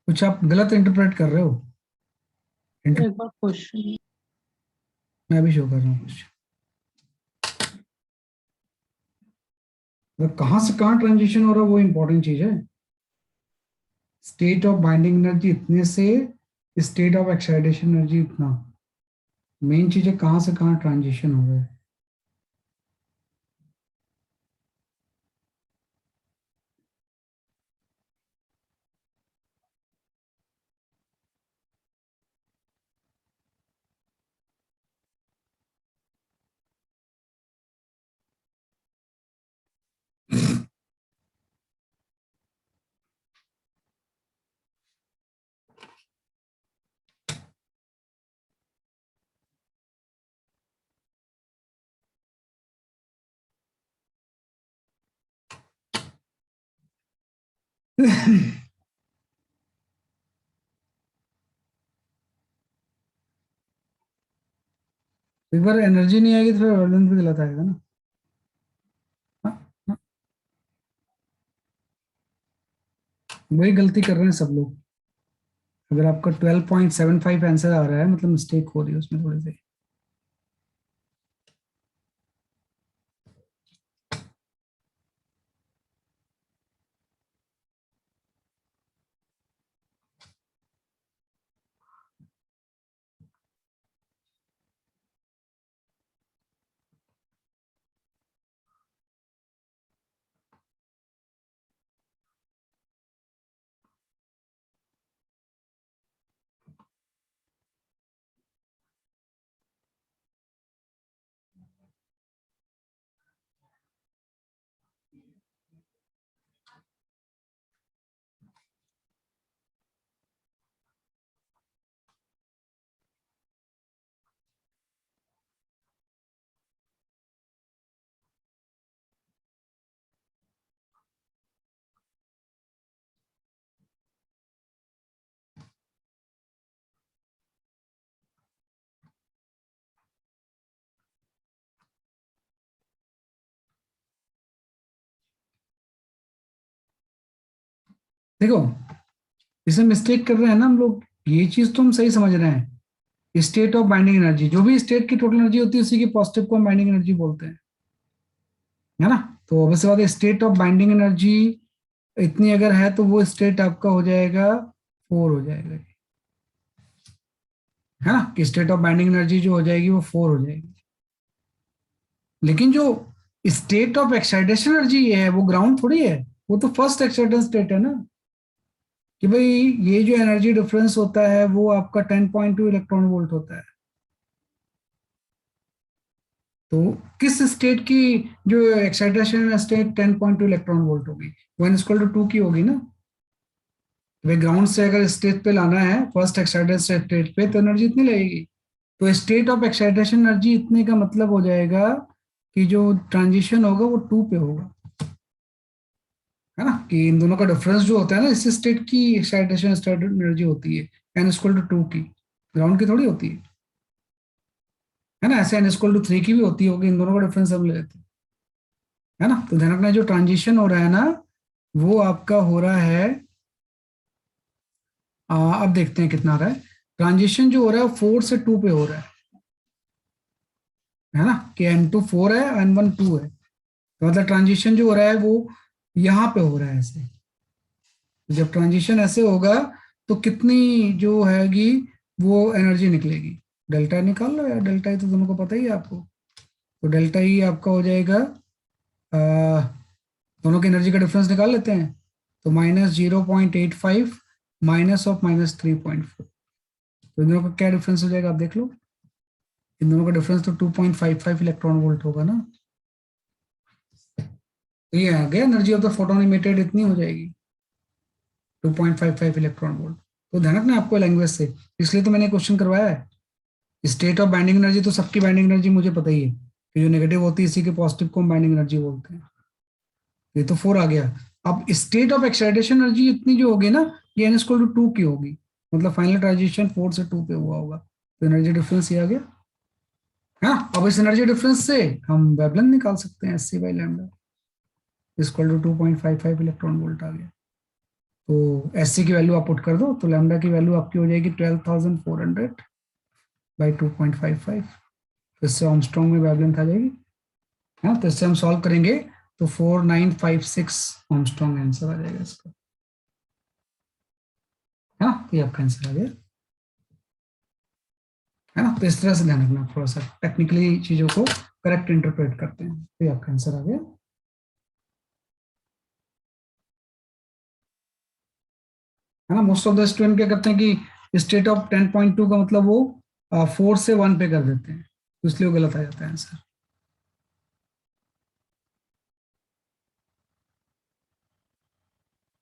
कुछ आप गलत इंटरप्रेट कर रहे हो। एक बार क्वेश्चन। मैं भी शो कर रहा हूँ कुछ। मतलब कहाँ से कहाँ ट्रांजिशन हो रहा है वो इंपॉर्टेंट चीज है। स्टेट ऑफ बाइंडिंग एनर्जी इतने से स्टेट ऑफ एक्साइटेशन एनर्जी इतना, मेन चीज है कहाँ से कहाँ ट्रांजिशन हो रहा है। एक बार एनर्जी नहीं आएगी तो फिर वैलेंस भी गलत आएगा ना। हाँ, हाँ, वही गलती कर रहे हैं सब लोग। अगर आपका 12.75 आंसर आ रहा है मतलब मिस्टेक हो रही है उसमें थोड़ी सी। देखो, इसमें मिस्टेक कर रहे हैं ना हम लोग, ये चीज तो हम सही समझ रहे हैं। स्टेट ऑफ बाइंडिंग एनर्जी, जो भी स्टेट की टोटल एनर्जी होती है उसी की पॉजिटिव को हम बाइंडिंग एनर्जी बोलते हैं, है ना। तो वैसे बात है, स्टेट ऑफ बाइंडिंग एनर्जी इतनी अगर है तो वो स्टेट आपका हो जाएगा 4 हो जाएगा, है ना। कि स्टेट ऑफ बाइंडिंग एनर्जी जो हो जाएगी वो 4 हो जाएगी। लेकिन जो स्टेट ऑफ एक्साइटेशन एनर्जी ये है वो ग्राउंड थोड़ी है, वो तो फर्स्ट एक्साइटेशन स्टेट है ना। कि भाई ये जो एनर्जी डिफरेंस होता है वो आपका 10.2 इलेक्ट्रॉन वोल्ट होता है। तो किस स्टेट की जो एक्साइटेशन स्टेट 10.2 इलेक्ट्रॉन वोल्ट होगी, 1 = 2 की होगी ना। भाई ग्राउंड से अगर स्टेट पे लाना है फर्स्ट एक्साइटेड स्टेट पे तो एनर्जी इतनी लगेगी। तो स्टेट ऑफ एक्साइटेशन एनर्जी इतने का मतलब हो जाएगा कि जो ट्रांजिशन होगा वो 2 पे होगा, है ना। कि इन दोनों का डिफरेंस जो होता है ना, इस स्टेट की एक्साइटेशन स्टेट एनर्जी होती है n = 2 की, ग्राउंड की थोड़ी होती है ना। ऐसे n = 3 की भी होती होगी, इन दोनों का डिफरेंस हम ले लेते हैं, है ना। तो ध्यान रखना जो ट्रांजिशन हो रहा है ना वो आपका हो रहा है, अब देखते हैं कितना आ रहा है। ट्रांजिशन जो हो रहा है 4 से 2 पे हो रहा है ना। कि n2 4 है, n1 2 है, तो मतलब ट्रांजिशन जो हो रहा है वो यहाँ पे हो रहा है ऐसे। जब ट्रांजिशन ऐसे होगा तो कितनी जो हैगी वो एनर्जी निकलेगी, डेल्टा निकाल लो यार, डेल्टा ही तो दोनों को पता ही है आपको। तो डेल्टा ही आपका हो जाएगा, दोनों की एनर्जी का डिफरेंस निकाल लेते हैं। तो -0.85 माइनस ऑफ -3.4, तो इन दोनों का क्या डिफरेंस हो जाएगा आप देख लो। इन दोनों का डिफरेंस तो 2.55 इलेक्ट्रॉन वोल्ट होगा ना। तो ये आ गया, energy of the photon emitted इतनी हो जाएगी 2.55 इलेक्ट्रॉन वोल्ट। तो ध्यान रखना आपको लैंग्वेज से, इसलिए तो मैंने क्वेश्चन करवाया है। स्टेट ऑफ बाइंडिंग एनर्जी तो सबकी बाइंडिंग एनर्जी मुझे पता ही है कि जो नेगेटिव होती है इसी के पॉजिटिव को हम बाइंडिंग एनर्जी बोलते हैं। ये तो 4 आ गया। अब स्टेट ऑफ एक्साइटेशन एनर्जी इतनी जो होगी ना, ये n = 2 की होगी, मतलब फाइनल ट्रांजिशन 4 से 2 पे हुआ होगा। तो एनर्जी डिफरेंस ये आ गया। हाँ, अब इस एनर्जी डिफरेंस से हम वेवलेंथ निकाल सकते हैं, SC/λ = 2.55 इलेक्ट्रॉन वोल्ट आ गया। तो एस सी की वैल्यू आप पुट कर दो, तो लैम्डा की वैल्यू आपकी हो जाएगी 12,400 बाई 2.55। इससे आर्मस्ट्रांग में वेवलेंथ आ जाएगी। हाँ, तो इससे हम सॉल्व करेंगे तो 4956 आर्मस्ट्रांग आंसर आ जाएगा इसका। हाँ, तो ये आपका आंसर आ गया है ना। तो इस तरह से ध्यान रखना, थोड़ा सा टेक्निकली चीजों को करेक्ट इंटरप्रेट करते हैं। तो ये आपका आंसर आ गया है ना। मोस्ट ऑफ द स्टूडेंट क्या करते हैं कि स्टेट ऑफ 10.2 का मतलब वो 4 से 1 पे कर देते हैं, तो इसलिए वो गलत आ जाता है आंसर।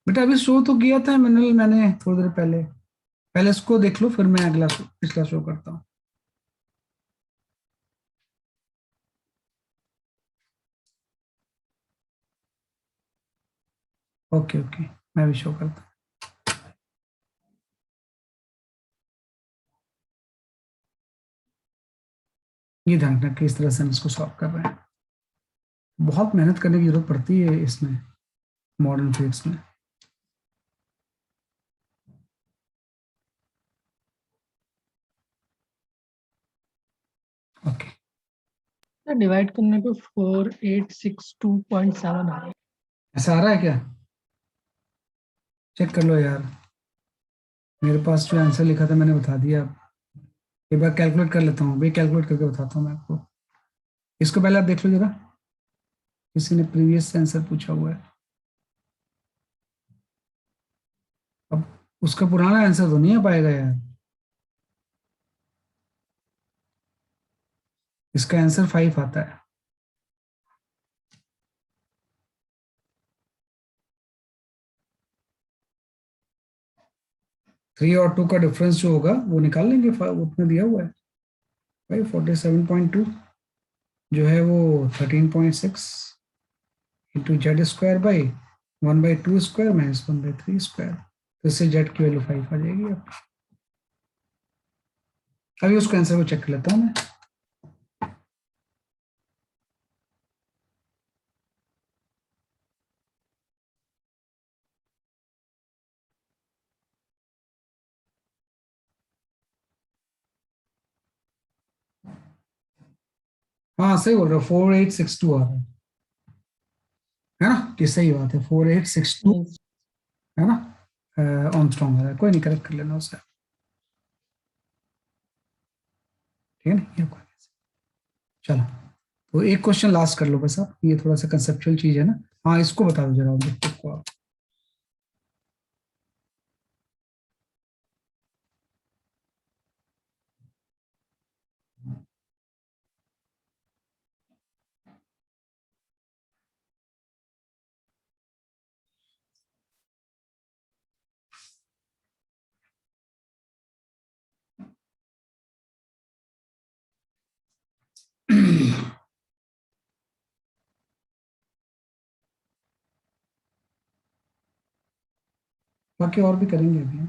बेटा अभी शो तो किया था मैंने थोड़ी देर पहले। पहले इसको देख लो, फिर मैं अगला पिछला शो करता हूँ। ओके ओके, मैं भी शो करता हूँ। ये ध्यान रखना कि इस तरह से हम इसको सॉल्व कर रहे हैं। बहुत मेहनत करने की जरूरत पड़ती है इसमें, मॉडर्न फिजिक्स में। ओके, डिवाइड करने पे 4862.7 आ रहा है। ऐसा आ रहा है क्या? चेक कर लो यार, मेरे पास जो आंसर लिखा था मैंने बता दिया। एक बार कैलकुलेट कर लेता हूँ, भाई कैलकुलेट करके बताता हूँ मैं आपको। इसको पहले आप देख लो जरा, किसी ने प्रीवियस आंसर पूछा हुआ है। अब उसका पुराना आंसर तो नहीं आ पाएगा यार। इसका आंसर 5 आता है। 3 और 2 का डिफरेंस जो होगा वो निकाल लेंगे, उतना दिया हुआ है भाई। 47.2 जो है वो 13.6 into Z square by 1/2 square minus 1/3 square, तो इससे जेड की वैल्यू 5 आ जाएगी। अब अभी उसको आंसर को चेक कर लेता हूँ मैं। हाँ सही बोल रहे हो, 4862 आ रहा है ना, कि सही बात है 4862 Yes. है ना। आर्मस्ट्रांग आ रहा है, कोई नहीं, करेक्ट कर लेना उसे। ठीक है ना, ये कोई नहीं। चलो, तो एक क्वेश्चन लास्ट कर लो बस आप, ये थोड़ा सा कंसेप्चुअल चीज है ना। हाँ, इसको बता दो जरा ऑब्जेक्टिव को आप। बाकी और भी करेंगे अभी।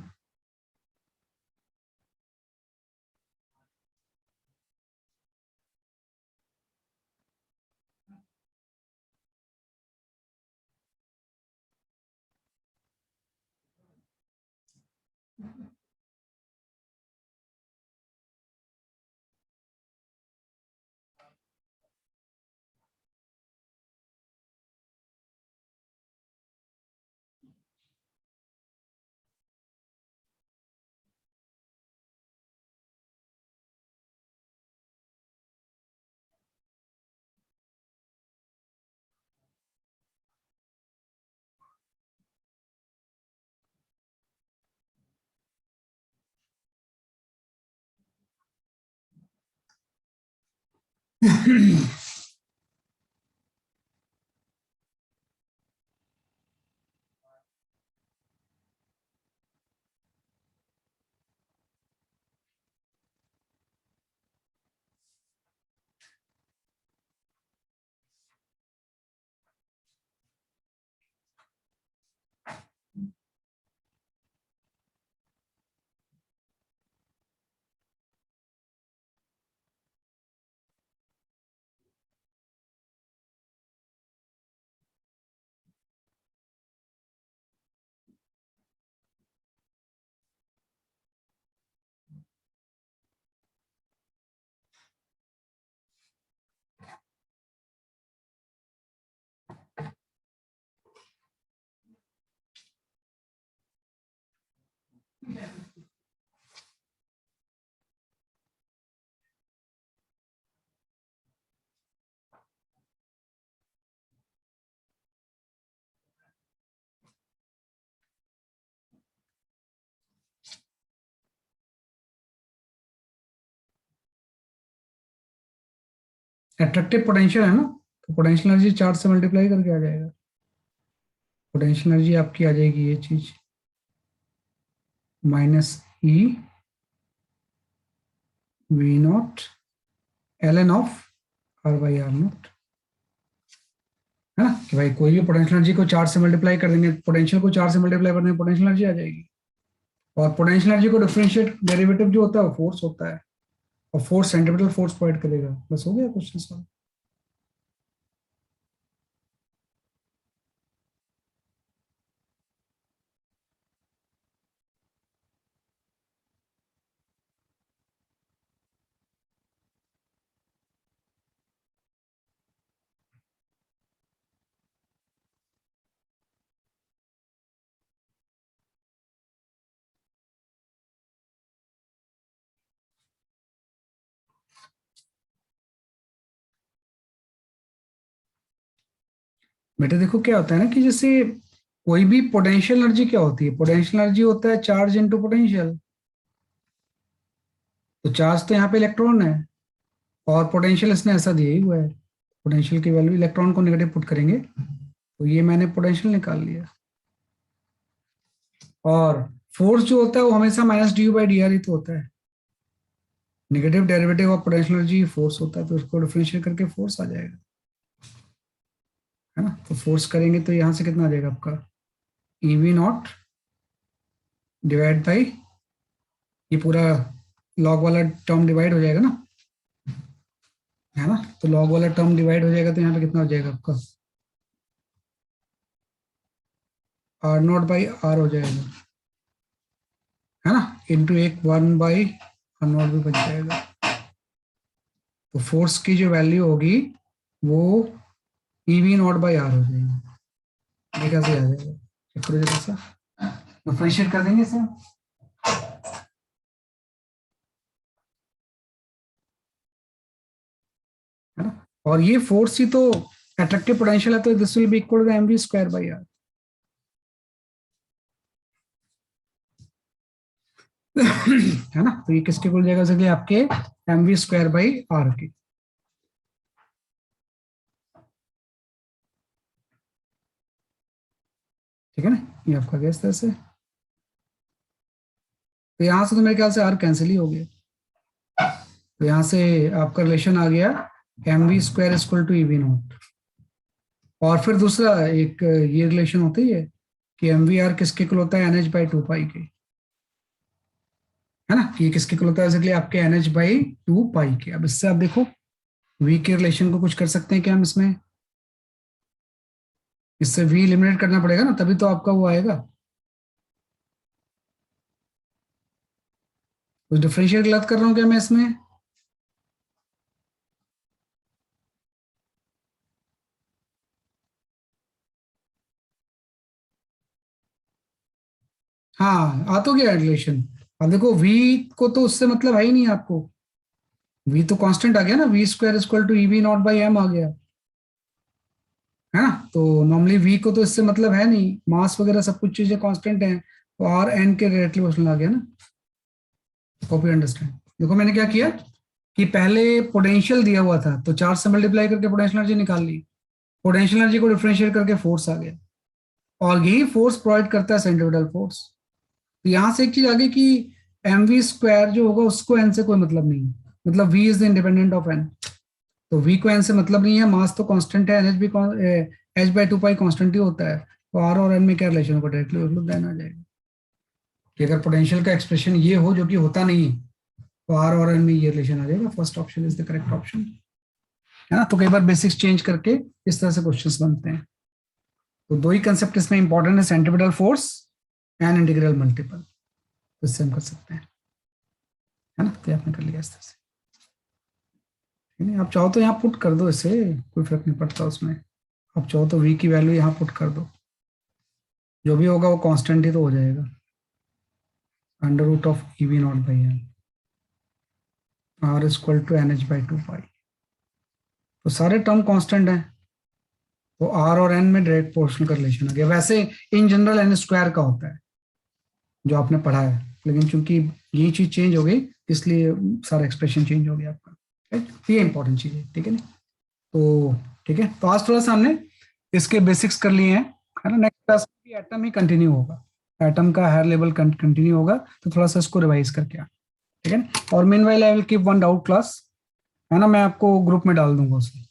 एट्रैक्टिव पोटेंशियल है ना, तो पोटेंशियल एनर्जी चार्ज से मल्टीप्लाई करके आ जाएगा। पोटेंशियल एनर्जी आपकी आ जाएगी ये चीज -E V0 ln of R/R0, है ना, कि भाई कोई भी पोटेंशियल एनर्जी को चार्ज से मल्टीप्लाई कर देंगे, पोटेंशियल को चार्ज से मल्टीप्लाई कर देंगे, पोटेंशियल एनर्जी आ जाएगी। और पोटेंशियल एनर्जी को डिफरेंशिएट डेरिवेटिव जो होता है वो फोर्स होता है, और फोर्स सेंट्रीपिटल फोर्स प्रोवाइड करेगा। बस हो गया क्वेश्चन सॉल्व। बेटा देखो क्या होता है ना, कि जैसे कोई भी पोटेंशियल एनर्जी क्या होती है, पोटेंशियल एनर्जी होता है चार्ज इनटू पोटेंशियल। तो चार्ज तो यहाँ पे इलेक्ट्रॉन है, और पोटेंशियल इसने ऐसा दिया ही हुआ है, पोटेंशियल की वैल्यू इलेक्ट्रॉन को नेगेटिव पुट करेंगे, तो ये मैंने पोटेंशियल निकाल लिया। और फोर्स जो होता है वो हमेशा -du/dr ही तो होता है, negative derivative of potential energy force होता है, तो उसको डिफरेंशिएट करके फोर्स आ जाएगा, है ना। तो फोर्स करेंगे तो यहाँ से कितना आ जाएगा आपका EV0 डिवाइड बाई, ये पूरा लॉग वाला टर्म डिवाइड हो जाएगा ना, है ना, तो लॉग वाला टर्म डिवाइड हो जाएगा, तो यहाँ पे कितना हो जाएगा आपका R0/R हो जाएगा, है ना, इंटू एक 1/R0 भी बच जाएगा। तो फोर्स की जो वैल्यू होगी वो EV0/R हो जाएगी। ये कैसे आ जाएगा, चेक करो जरा सा, डिफरेंशिएट कर देंगे इसे, है ना। और ये फोर्स ही तो एट्रैक्टिव पोटेंशियल है, तो this will be equal to mv²/r, है ना। तो ये किसके इक्वल जाएगा सके आपके mv²/r के। ठीक है ना, ये आपका गया इस तरह से। तो यहां से तो मेरे ख्याल से r कैंसिल ही हो गया, तो यहां से आपका रिलेशन आ गया mv² = EV0। और फिर दूसरा एक ये रिलेशन होती है कि mvr किसके इक्वल होता है NH/2π के, है ना, ये किसके इक्वल होता है बेसिकली आपके NH/2π के। अब इससे आप देखो v के रिलेशन को कुछ कर सकते हैं क्या हम इसमें, इससे v एलिमिनेट करना पड़ेगा ना, तभी तो आपका वो आएगा। कुछ डिफरेंशिएट गलत कर रहा हूँ क्या मैं इसमें? हाँ आ तो गया रिलेशन। अब देखो v को तो उससे मतलब है ही नहीं आपको, v तो कांस्टेंट आ गया ना, v² = EV0/m आ गया, है ना। तो नॉर्मली v को तो इससे मतलब है नहीं, मास वगैरह सब कुछ चीजें कांस्टेंट हैं, तो r n के डायरेक्टली क्वेश्चन आ गया ना। Copy understand. देखो मैंने क्या किया कि पहले पोटेंशियल दिया हुआ था, तो चार्ज से मल्टीप्लाई करके पोटेंशियल एनर्जी निकाल ली, पोटेंशियल एनर्जी को डिफरेंशिएट करके फोर्स आ गया, और यही फोर्स प्रोवाइड करता है सेंट्रीपिटल फोर्स। तो यहां से एक चीज आ गई कि mv² जो होगा उसको n से कोई मतलब नहीं है, मतलब v is independent of n, तो v को n से मतलब नहीं है, मास तो कांस्टेंट है, NH भी h/2π कांस्टेंट ही होता है, तो r और n में क्या रिलेशन होगा, डायरेक्टली मतलब देना आ जाएगा कि अगर पोटेंशियल का एक्सप्रेशन ये हो जो कि होता नहीं है, तो r और n में ये रिलेशन आ जाएगा। First option is the correct option, है ना। तो कई बार बेसिक्स चेंज करके इस तरह से क्वेश्चंस बनते हैं। तो दो ही कंसेप्ट इसमें इंपॉर्टेंट है, centripetal force and integral multiple, तो इससे हम कर सकते हैं, है ना। तो आपने कर लिया इस तरह से, ठीक है। आप चाहो तो यहाँ पुट कर दो इसे, कोई फर्क नहीं पड़ता उसमें, आप चाहो तो v की वैल्यू यहाँ पुट कर दो, जो भी होगा वो कांस्टेंट ही तो हो जाएगा, √of EV0/m, r = NH/2π, तो सारे टर्म कांस्टेंट हैं, तो r और n में डायरेक्ट प्रोपोर्शनल का रिलेशन आ गया। वैसे इन जनरल n² का होता है जो आपने पढ़ा है, लेकिन चूंकि ये चीज चेंज हो गई इसलिए सारा एक्सप्रेशन चेंज हो गया आपका, ये इंपॉर्टेंट चीज है, ठीक है ना। तो ठीक है, तो आज थोड़ा सा हमने इसके बेसिक्स कर लिए हैं, है ना। नेक्स्ट क्लास में एटम ही कंटिन्यू होगा, एटम का हायर लेवल कंटिन्यू होगा, तो थोड़ा सा इसको रिवाइज करके आ, ठीक है। और meanwhile I will keep one doubt class, है ना, मैं आपको ग्रुप में डाल दूंगा उसमें,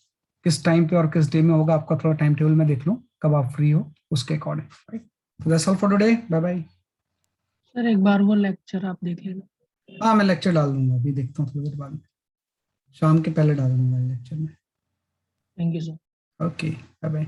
किस टाइम पे और किस डे में होगा, आपका थोड़ा टाइम टेबल में देख लूँ कब आप फ्री हो उसके अकॉर्डिंग, राइट। तो that's all for today, bye bye. Sir एक बार वो लेक्चर आप देख लेना। हाँ मैं लेक्चर डाल दूंगा, अभी देखता हूँ थोड़ी देर बाद में, शाम के पहले डाल दूंगा लेक्चर में। Thank you sir. Okay, bye bye.